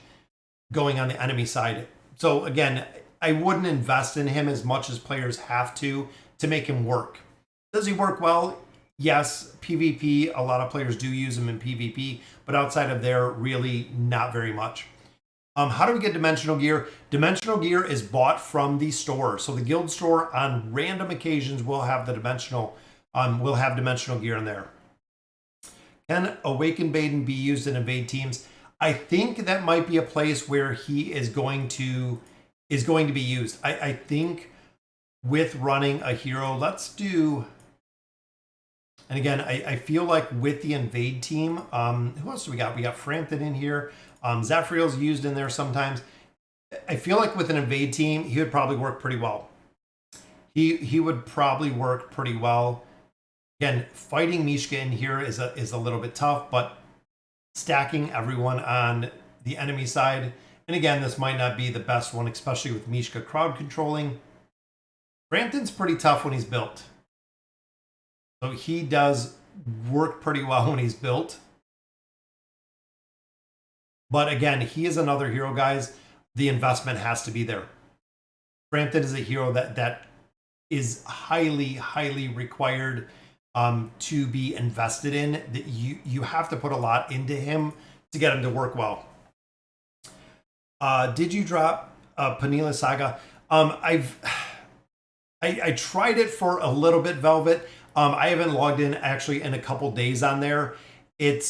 going on the enemy side. So again, I wouldn't invest in him as much as players have to make him work. Does he work well? Yes, PvP, a lot of players do use him in PvP, but outside of there, really not very much. How do we get dimensional gear? Dimensional gear is bought from the store. So the guild store on random occasions will have the dimensional gear in there. Can Awakened Baden be used in invade teams? I think that might be a place where he is going to be used. I think with running a hero, let's do. And again, I feel like with the invade team, who else do we got? We got Frampton in here. Zafriel's used in there sometimes. I feel like with an invade team, he would probably work pretty well. He would probably work pretty well. Again, fighting Mishka in here is a little bit tough, but stacking everyone on the enemy side. And again, this might not be the best one, especially with Mishka crowd controlling. Frampton's pretty tough when he's built. So he does work pretty well when he's built. But again, he is another hero, guys. The investment has to be there. Frampton is a hero that is highly, highly required to be invested in. That you have to put a lot into him to get him to work well. Did you drop Panila Saga? I I tried it for a little bit, Velvet. I haven't logged in actually in a couple days on there. It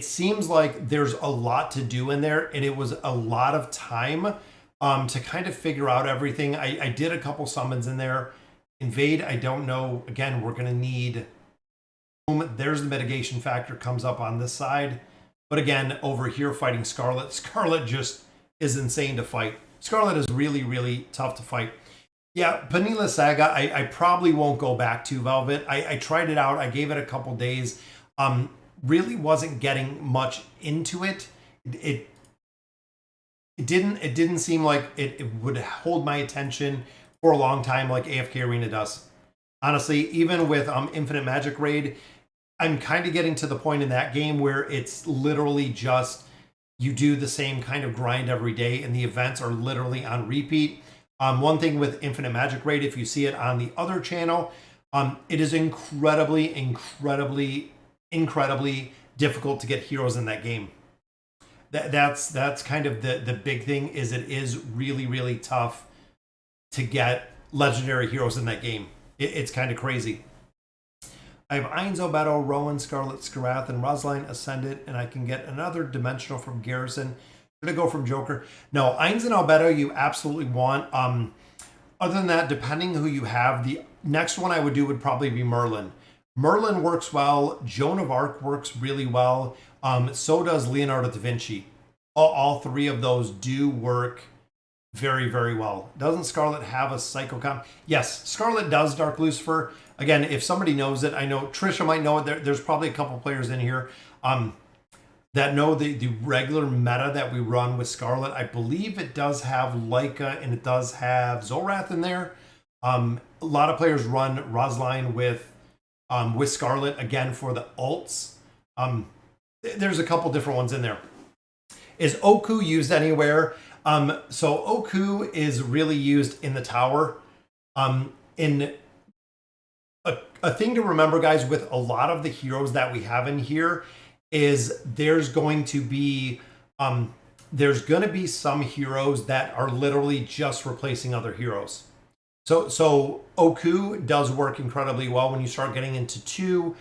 seems like there's a lot to do in there, and it was a lot of time to kind of figure out everything. I did a couple summons in there. Invade, I don't know. Again, we're going to need... Boom, there's the mitigation factor comes up on this side. But again, over here fighting Scarlet. Scarlet just is insane to fight. Scarlet is really, really tough to fight. Yeah, Panila Saga, I probably won't go back to, Velvet. I tried it out. I gave it a couple days. Really wasn't getting much into it. It didn't seem like it would hold my attention for a long time like AFK Arena does. Honestly, even with Infinite Magic Raid, I'm kind of getting to the point in that game where it's literally just you do the same kind of grind every day and the events are literally on repeat. One thing with Infinite Magic Raid, if you see it on the other channel, it is incredibly difficult to get heroes in that game. That's kind of the big thing, is it is really tough to get legendary heroes in that game. It's kind of crazy. I have Ainzo, Beto, Rowan, Scarlet, Skarath, and Rosaline Ascended, and I can get another dimensional from Garrison. Should I go from Joker? No, Ainz and Albedo you absolutely want. Other than that, depending who you have, the next one I would do would probably be Merlin. Merlin works well. Joan of Arc works really well. So does Leonardo da Vinci. All three of those do work very well. Doesn't Scarlet have a Psychocom? Yes, Scarlet does, Dark Lucifer. Again, if somebody knows it, I know Trisha might know it. There's probably a couple players in here that know the regular meta that we run with Scarlet. I believe it does have Leica and it does have Zorath in there. A lot of players run Rosaline with Scarlet, again, for the ults. There's a couple different ones in there. Is Oku used anywhere? So Oku is really used in the tower. In a thing to remember, guys, with a lot of the heroes that we have in here is there's going to be some heroes that are literally just replacing other heroes. So Oku does work incredibly well when you start getting into 2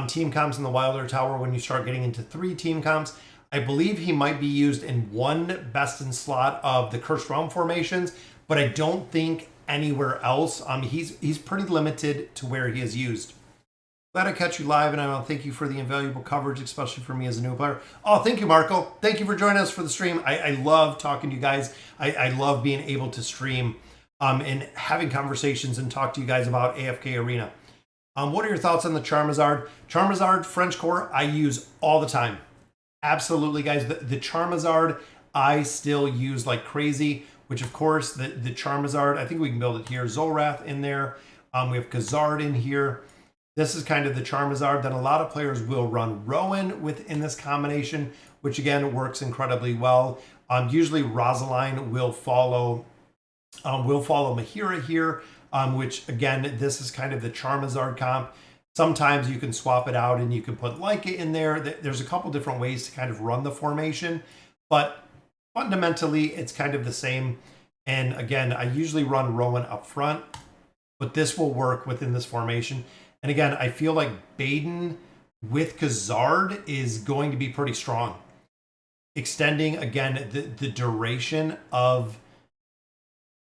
team comps in the Wilder Tower. When you start getting into 3 team comps, I believe he might be used in 1 best in slot of the Cursed Realm formations, but I don't think anywhere else. He's pretty limited to where he is used. Glad I catch you live, and I want to thank you for the invaluable coverage, especially for me as a new player. Oh, thank you, Marco. Thank you for joining us for the stream. I love talking to you guys. I love being able to stream and having conversations and talk to you guys about AFK Arena. What are your thoughts on the Charmazard? Charmazard, French Core, I use all the time. Absolutely, guys. The Charmazard, I still use like crazy, which, of course, the Charmazard, I think we can build it here. Zorath in there. We have Khazard in here. This is kind of the Charmazard. Then a lot of players will run Rowan within this combination, which, again, works incredibly well. Usually, Rosaline will follow Mahira here, which, again, this is kind of the Charmazard comp. Sometimes you can swap it out and you can put Leica in there. There's a couple different ways to kind of run the formation, but fundamentally it's kind of the same. And again, I usually run Rowan up front, but this will work within this formation. And again, I feel like Baden with Khazard is going to be pretty strong. Extending, again, the duration of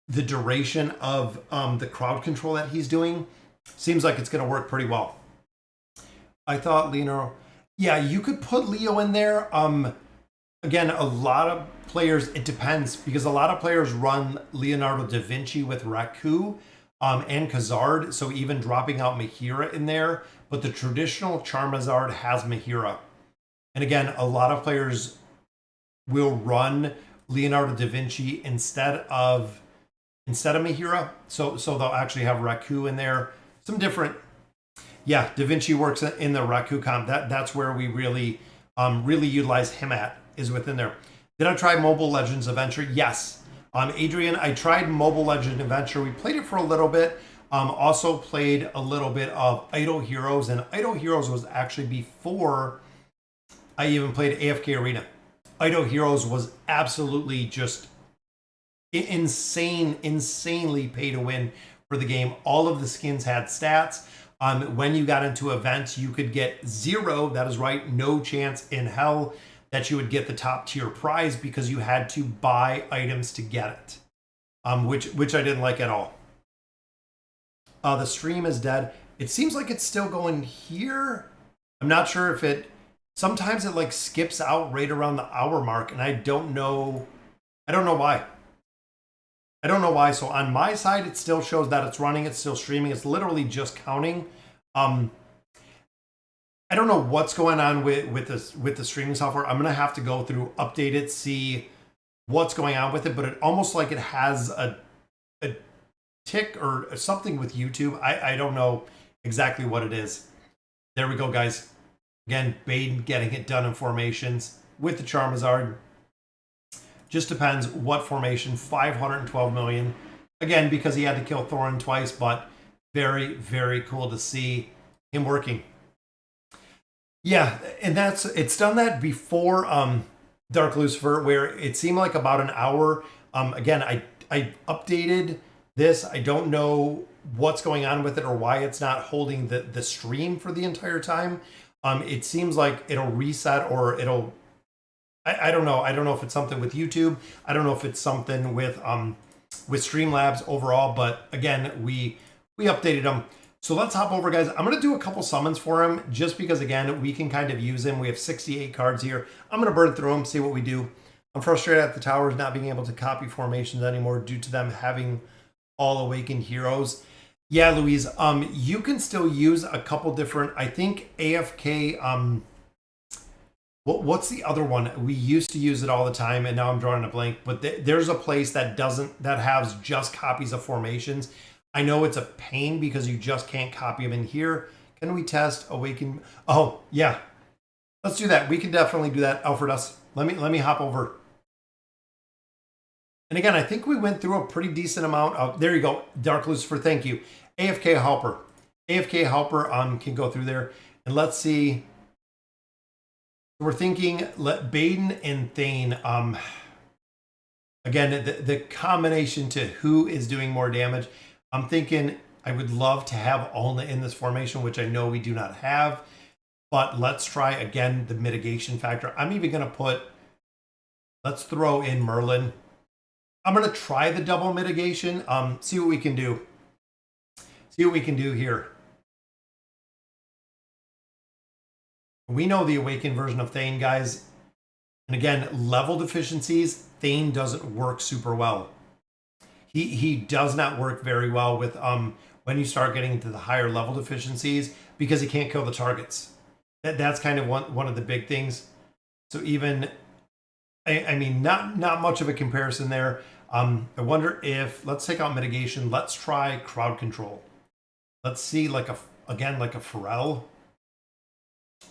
the crowd control that he's doing seems like it's going to work pretty well. I thought Leonardo, yeah, you could put Leo in there. Again, a lot of players, it depends, because a lot of players run Leonardo da Vinci with Raku and Khazard, so even dropping out Mahira in there, but the traditional Charmazard has Mahira. And again, a lot of players will run Leonardo da Vinci instead of Mahira, so they'll actually have Raku in there. Some different, yeah, Da Vinci works in the Raku comp. That's where we really utilize him at, is within there. Did I try Mobile Legends Adventure? Yes. Adrian, I tried Mobile Legends Adventure. We played it for a little bit. Also played a little bit of Idle Heroes, and Idle Heroes was actually before I even played AFK Arena. Idle Heroes was absolutely just insanely pay to win for the game. All of the skins had stats. When you got into events, you could get 0. That is right, no chance in hell that you would get the top tier prize because you had to buy items to get it, which I didn't like at all. The stream is dead. It seems like it's still going here. I'm not sure if it. Sometimes it like skips out right around the hour mark, and I don't know. I don't know why. I don't know why. So on my side, it still shows that it's running. It's still streaming. It's literally just counting. I don't know what's going on with the streaming software. I'm gonna have to go through, update it, see what's going on with it. But it almost like it has a tick or something with YouTube. I don't know exactly what it is. There we go, guys. Again, Baden getting it done in formations with the Charmazard. Just depends what formation. 512 million. Again, because he had to kill Thorin twice, but very, very cool to see him working. Yeah, and it's done that before Dark Lucifer, where it seemed like about an hour. Again, I updated this. I don't know what's going on with it or why it's not holding the stream for the entire time. It seems like it'll reset or it'll. I don't know. I don't know if it's something with YouTube. I don't know if it's something with Streamlabs overall. But again, we updated them. So let's hop over, guys. I'm going to do a couple summons for him just because, again, we can kind of use him. We have 68 cards here. I'm going to burn through them, see what we do. I'm frustrated at the towers not being able to copy formations anymore due to them having all awakened heroes. Yeah, Louise, you can still use a couple different, I think AFK, what's the other one? We used to use it all the time, and now I'm drawing a blank, but there's a place that has just copies of formations. I know it's a pain because you just can't copy them in here. Can we test awaken? Oh, yeah. Let's do that. We can definitely do that. Alfred us. Let me hop over. And again, I think we went through a pretty decent amount of, there you go, Dark Lucifer, thank you. AFK Helper. AFK Helper can go through there. And let's see. We're thinking let Baden and Thane. Again, the combination to who is doing more damage. I'm thinking I would love to have Olna in this formation, which I know we do not have. But let's try, again, the mitigation factor. I'm even going to put, let's throw in Merlin. I'm going to try the double mitigation. See what we can do. See what we can do here. We know the awakened version of Thane, guys. And again, level deficiencies, Thane doesn't work super well. He does not work very well with when you start getting into the higher level deficiencies because he can't kill the targets. That's kind of one of the big things. So even, I mean, not much of a comparison there. I wonder if, let's take out mitigation. Let's try crowd control. Let's see, like a Pharrell.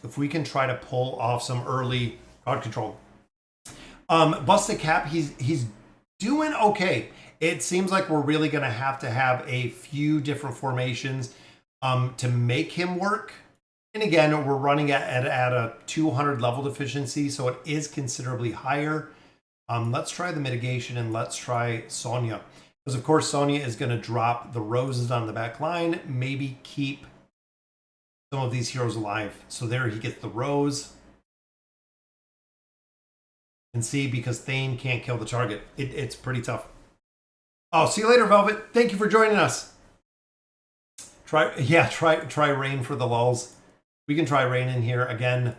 If we can try to pull off some early crowd control. Busted Cap, he's doing okay. It seems like we're really going to have a few different formations to make him work. And again, we're running at a 200 level deficiency, so it is considerably higher. Let's try the mitigation and let's try Sonya. Because, of course, Sonya is going to drop the roses on the back line, maybe keep some of these heroes alive. So there he gets the rose. And see, because Thane can't kill the target, it's pretty tough. Oh, see you later, Velvet. Thank you for joining us. Try Rain for the lulz. We can try Rain in here again.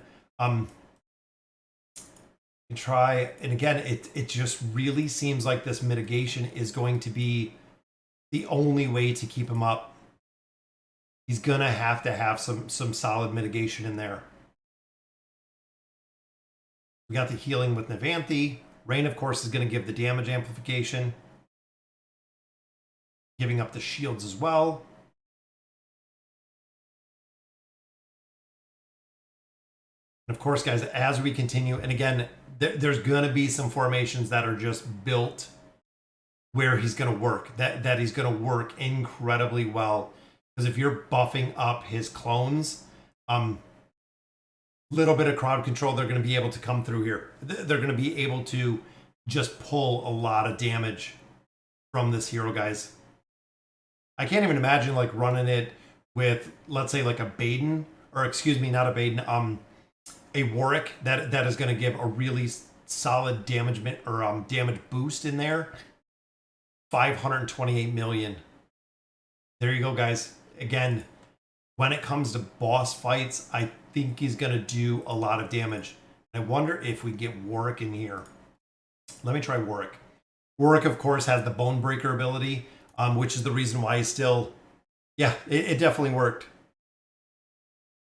Try, and again, it just really seems like this mitigation is going to be the only way to keep him up. He's gonna have to have some solid mitigation in there. We got the healing with Navanthi. Rain, of course, is going to give the damage amplification, giving up the shields as well. And of course, guys, as we continue, and again, there's going to be some formations that are just built where he's going to work, that he's going to work incredibly well. Because if you're buffing up his clones, little bit of crowd control, they're going to be able to come through here. They're going to be able to just pull a lot of damage. from this hero, guys. I can't even imagine like running it with, let's say, like a Baden, or excuse me, not a Baden, a Warwick that is going to give a really solid damage damage boost in there. 528 million. There you go, guys. Again, when it comes to boss fights, I think he's going to do a lot of damage. I wonder if we get Warwick in here. Let me try Warwick. Warwick, of course, has the Bone Breaker ability, which is the reason why he's still... Yeah, it definitely worked.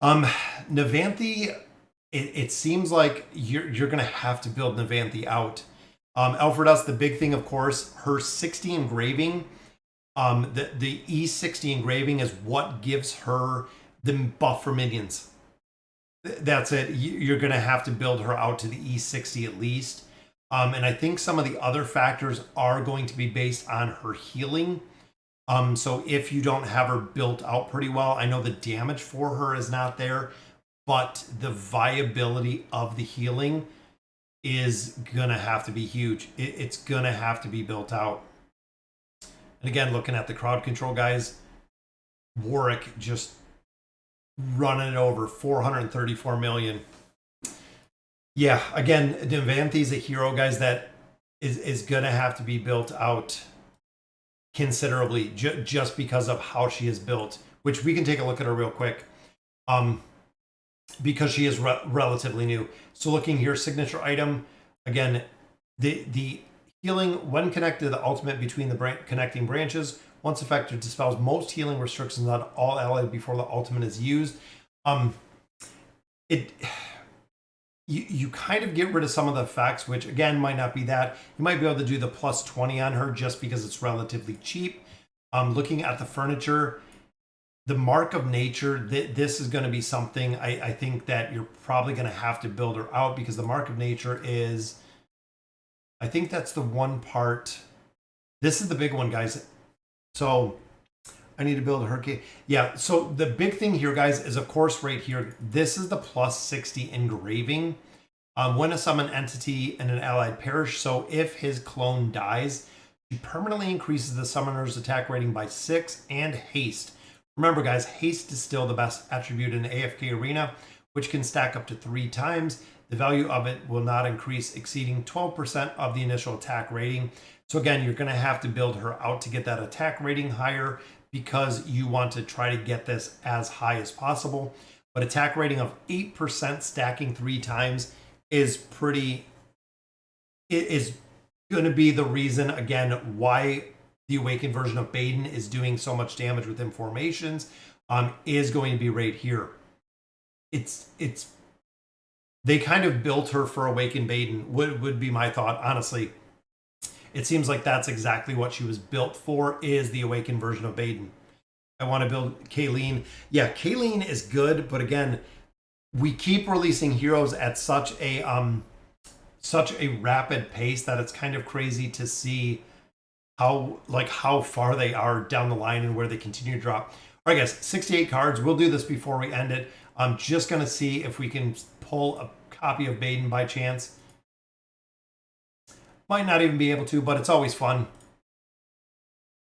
Navanthi, it seems like you're going to have to build Navanthi out. Elfredas, the big thing, of course, her 60 engraving, the E60 engraving is what gives her the buff for minions. That's it. You're going to have to build her out to the E60 at least. And I think some of the other factors are going to be based on her healing. So if you don't have her built out pretty well, I know the damage for her is not there, but the viability of the healing is going to have to be huge. It's going to have to be built out. And again, looking at the crowd control, guys, Warwick just running it over 434 million. Yeah, again, Navanthi's a hero, guys, that is going to have to be built out considerably just because of how she is built, which we can take a look at her real quick. Because she is relatively new. So looking here, signature item, again, the healing when connected to the ultimate between the connecting branches. Once effective, dispels most healing restrictions on all allies before the ultimate is used. You kind of get rid of some of the effects, which again might not be that. You might be able to do the plus 20 on her just because it's relatively cheap. Looking at the furniture, the Mark of Nature, this is going to be something I think that you're probably going to have to build her out, because the Mark of Nature is, I think that's the one part. This is the big one, guys. So I need to build her. Yeah, so the big thing here, guys, is of course right here, this is the plus 60 engraving. When a summoned entity and an allied perish, so if his clone dies, he permanently increases the summoner's attack rating by 6 and haste. Remember, guys, haste is still the best attribute in the AFK arena, which can stack up to 3 times. The value of it will not increase exceeding 12% of the initial attack rating. So again, you're going to have to build her out to get that attack rating higher, because you want to try to get this as high as possible. But attack rating of 8% stacking 3 times is pretty... It is going to be the reason, again, why the awakened version of Baden is doing so much damage within formations, is going to be right here. They kind of built her for awakened Baden, would be my thought, honestly. It seems like that's exactly what she was built for, is the awakened version of Baden. I want to build Kayleen. Yeah, Kayleen is good, but again, we keep releasing heroes at such a rapid pace that it's kind of crazy to see how far they are down the line and where they continue to drop. All right, guys, 68 cards. We'll do this before we end it. I'm just going to see if we can pull a copy of Baden by chance. Might not even be able to, but it's always fun.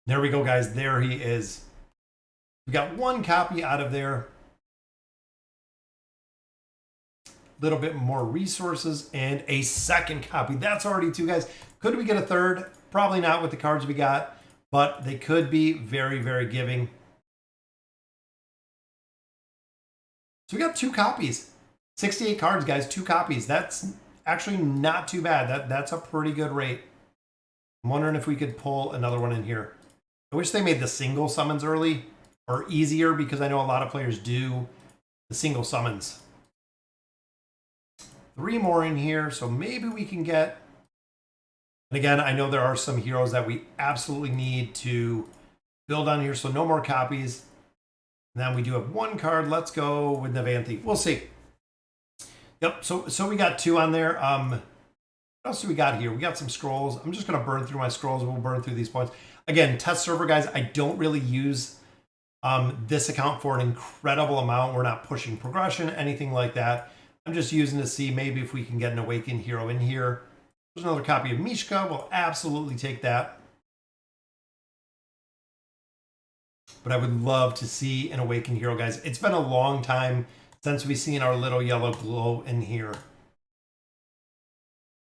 There we go, guys. There he is. We got 1 copy out of there. A little bit more resources and a 2nd copy. That's already 2, guys. Could we get a 3rd? Probably not with the cards we got, but they could be very, very giving. So we got 2 copies. 68 cards, guys. 2 copies. That's actually not too bad. That's a pretty good rate. I'm wondering if we could pull another one in here. I wish they made the single summons early or easier, because I know a lot of players do the single summons. 3 more in here, so maybe we can get... And again, I know there are some heroes that we absolutely need to build on here, so no more copies. And then we do have 1 card. Let's go with Navanthi. We'll see. Yep, so we got 2 on there. What else do we got here? We got some scrolls. I'm just going to burn through my scrolls. We'll burn through these points. Again, test server, guys, I don't really use this account for an incredible amount. We're not pushing progression, anything like that. I'm just using to see maybe if we can get an awakened hero in here. There's another copy of Mishka. We'll absolutely take that. but I would love to see an awakened hero, guys. It's been a long time since we've seen our little yellow glow in here.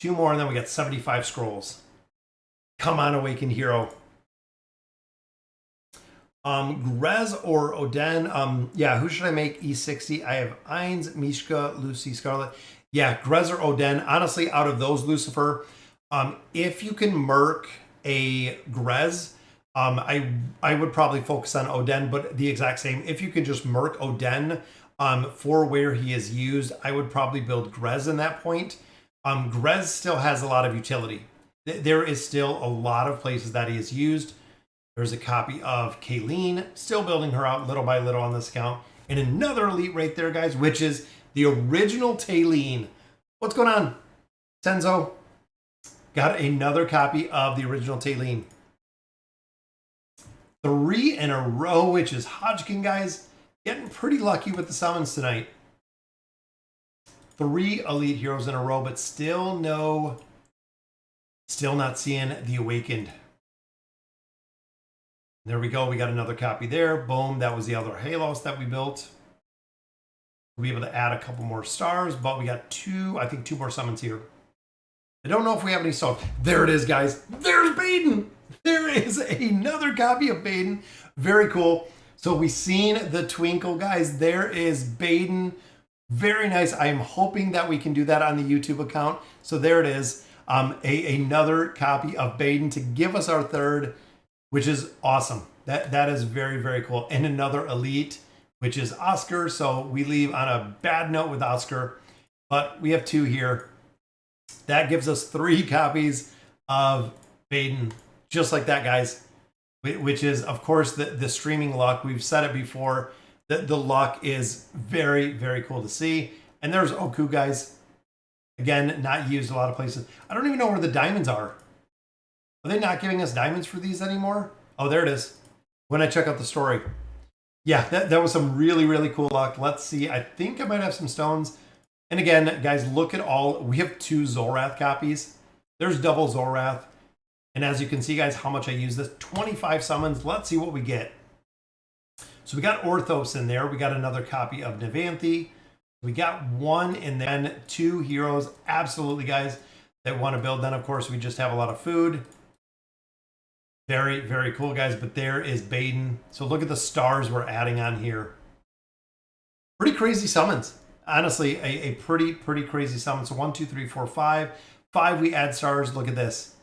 2 more, and then we got 75 scrolls. Come on, awakened hero. Grez or Oden. Yeah, who should I make? E60. I have Ainz, Mishka, Lucy, Scarlet. Yeah, Grez or Oden. Honestly, out of those, Lucifer, if you can merc a Grez, I would probably focus on Oden, but the exact same. If you can just merc Oden for where he is used, I would probably build Grez in that point. Grez still has a lot of utility. There is still a lot of places that he is used. There's a copy of Kayleen, still building her out little by little on this account. And another elite right there, guys, which is the original Taylene. What's going on, Senzo? Got another copy of the original Taylene. 3 in a row, which is Hodgkin, guys. Getting pretty lucky with the summons tonight. 3 elite heroes in a row, but still not seeing the awakened. There we go. We got another copy there. Boom. That was the other Halos that we built. We'll be able to add a couple more stars, but we got 2 more summons here. I don't know if we have any stars. There it is, guys. There's Baden. There is another copy of Baden. Very cool. So we've seen the twinkle, guys. There is Baden. Very nice. I am hoping that we can do that on the YouTube account. So there it is. Another copy of Baden to give us our 3rd, which is awesome. That is very, very cool. And another elite, which is Oscar. So we leave on a bad note with Oscar, but we have 2 here. That gives us 3 copies of Baden, just like that, guys, which is, of course, the streaming luck. We've said it before. The luck is very, very cool to see. And there's Oku, guys. Again, not used a lot of places. I don't even know where the diamonds are. Are they not giving us diamonds for these anymore? Oh, there it is. When I check out the story. Yeah, that was some really, really cool luck. Let's see. I think I might have some stones. And again, guys, look at all. We have 2 Zorath copies. There's double Zorath. And as you can see, guys, how much I use this. 25 summons. Let's see what we get. So we got Orthos in there. We got another copy of Nevanthi. We got 1 and then 2 heroes. Absolutely, guys, that want to build. Then, of course, we just have a lot of food. Very, very cool, guys. But there is Baden. So look at the stars we're adding on here. Pretty crazy summons. Honestly, a pretty crazy summon. So 1, 2, 3, 4, 5. 5, we add stars. Look at this.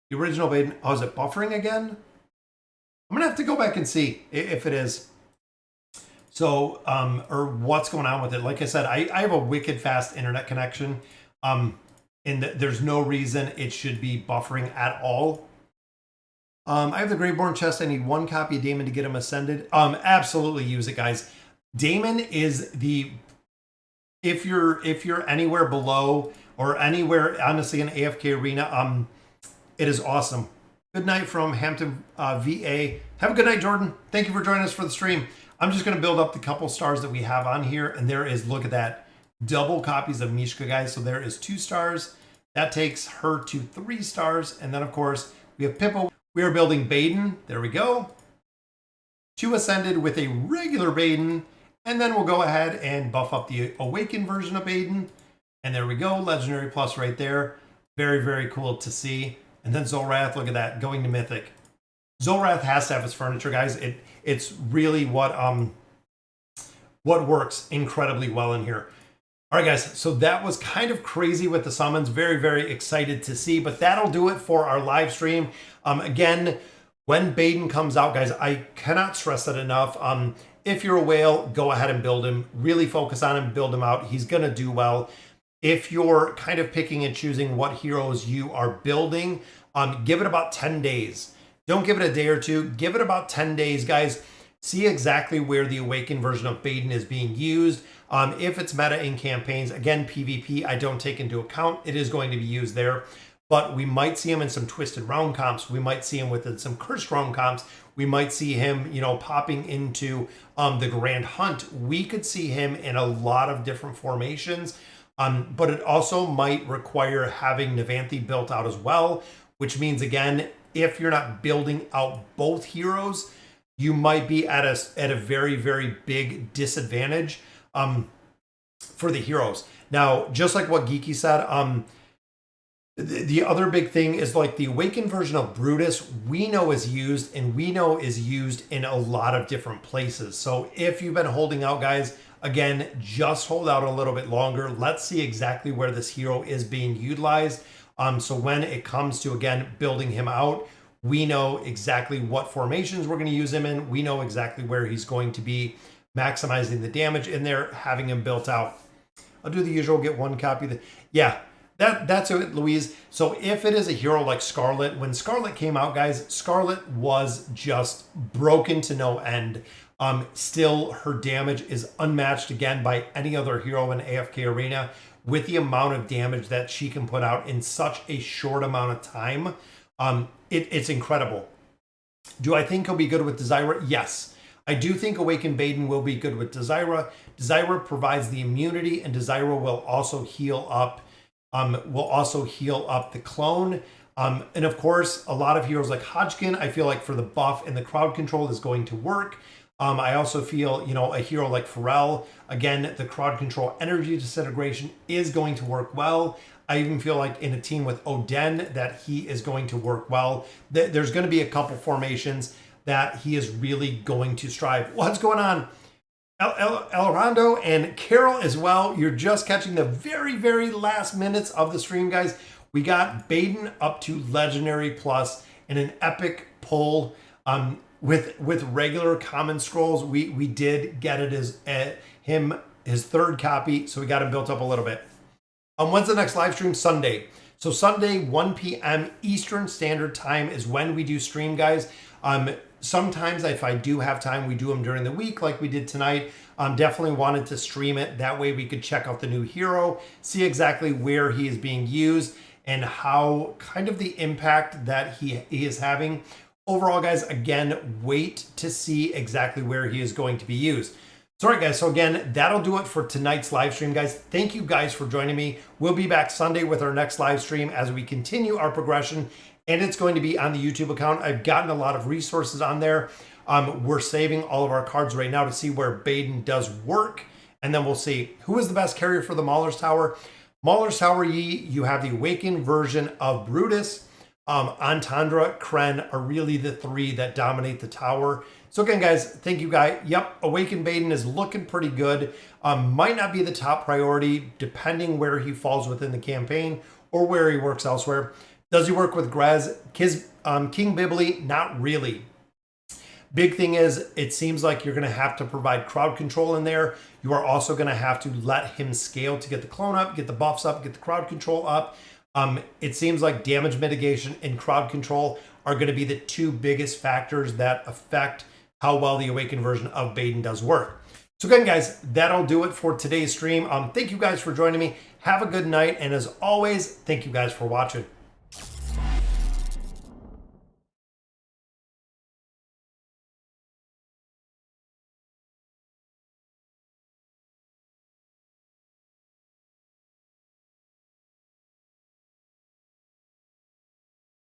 The original Baden. Oh, is it buffering again? I'm going to have to go back and see if it is. So, or what's going on with it. Like I said, I have a wicked fast internet connection. And there's no reason it should be buffering at all. I have the Graveborn chest. I need 1 copy of Damon to get him ascended. Absolutely use it, guys. Damon is the, if you're anywhere below or anywhere, honestly, in AFK arena, it is awesome. Good night from Hampton, VA. Have a good night, Jordan. Thank you for joining us for the stream. I'm just going to build up the couple stars that we have on here. And there is, look at that, double copies of Mishka, guys. So there is 2 stars. That takes her to 3 stars. And then, of course, we have Pippo. We are building Baden. There we go. 2 ascended with a regular Baden. And then we'll go ahead and buff up the awakened version of Baden. And there we go. Legendary plus right there. Very, very cool to see. And then Zorath, look at that, going to Mythic. Zorath has to have its furniture, guys. It's really what works incredibly well in here. All right, guys, so that was kind of crazy with the summons. Very, very excited to see, but that'll do it for our live stream. Again, when Baden comes out, guys, I cannot stress that enough. If you're a whale, go ahead and build him. Really focus on him, build him out. He's going to do well. If you're kind of picking and choosing what heroes you are building, give it about 10 days. Don't give it a day or 2. Give it about 10 days, guys. See exactly where the awakened version of Baden is being used. If it's meta in campaigns, again, PvP, I don't take into account. It is going to be used there. But we might see him in some twisted round comps. We might see him within some cursed round comps. We might see him, popping into the Grand Hunt. We could see him in a lot of different formations. But it also might require having Nevanthi built out as well, which means, again, if you're not building out both heroes, you might be at a very, very big disadvantage for the heroes. Now, just like what Geeky said, the other big thing is like the awakened version of Brutus, we know is used, and we know is used in a lot of different places. So if you've been holding out, guys, again, just hold out a little bit longer. Let's see exactly where this hero is being utilized. So when it comes to, again, building him out, we know exactly what formations we're going to use him in. We know exactly where he's going to be maximizing the damage in there, having him built out. I'll do the usual, get one copy. Yeah. That's it, Louise. So if it is a hero like Scarlet, when Scarlet came out, guys, Scarlet was just broken to no end. Still, her damage is unmatched again by any other hero in AFK Arena with the amount of damage that she can put out in such a short amount of time. It's incredible. Do I think he'll be good with Desira? Yes. I do think Awakened Baden will be good with Desira. Desira provides the immunity, and Desira will also heal up the clone. And of course, a lot of heroes like Hodgkin, I feel like for the buff and the crowd control is going to work. I also feel, a hero like Pharrell, again, the crowd control energy disintegration is going to work well. I even feel like in a team with Oden that he is going to work well. There's going to be a couple formations that he is really going to strive. What's going on? Elrando and Carol as well. You're just catching the very, very last minutes of the stream, guys. We got Baden up to Legendary Plus in an epic pull with regular common scrolls. We did get it as his third copy, so we got him built up a little bit. When's the next live stream? Sunday. So Sunday, 1 p.m. Eastern Standard Time is when we do stream, guys. Sometimes if I do have time, we do them during the week like we did tonight. Definitely wanted to stream it. That way we could check out the new hero, see exactly where he is being used and how kind of the impact that he is having. Overall, guys, again, wait to see exactly where he is going to be used. Sorry, guys. So again, that'll do it for tonight's live stream, guys. Thank you guys for joining me. We'll be back Sunday with our next live stream as we continue our progression. And it's going to be on the YouTube account. I've gotten a lot of resources on there. We're saving all of our cards right now to see where Baden does work. And then we'll see who is the best carrier for the Mauler's Tower. Mauler's Tower, you have the awakened version of Brutus. Antandra, Kren are really the three that dominate the tower. So again, guys, thank you, guys. Yep, Awakened Baden is looking pretty good. Might not be the top priority, depending where he falls within the campaign or where he works elsewhere. Does he work with Grez? King Bibley? Not really. Big thing is, it seems like you're going to have to provide crowd control in there. You are also going to have to let him scale to get the clone up, get the buffs up, get the crowd control up. It seems like damage mitigation and crowd control are going to be the two biggest factors that affect how well the awakened version of Baden does work. So again, guys, that'll do it for today's stream. Thank you guys for joining me. Have a good night. And as always, thank you guys for watching.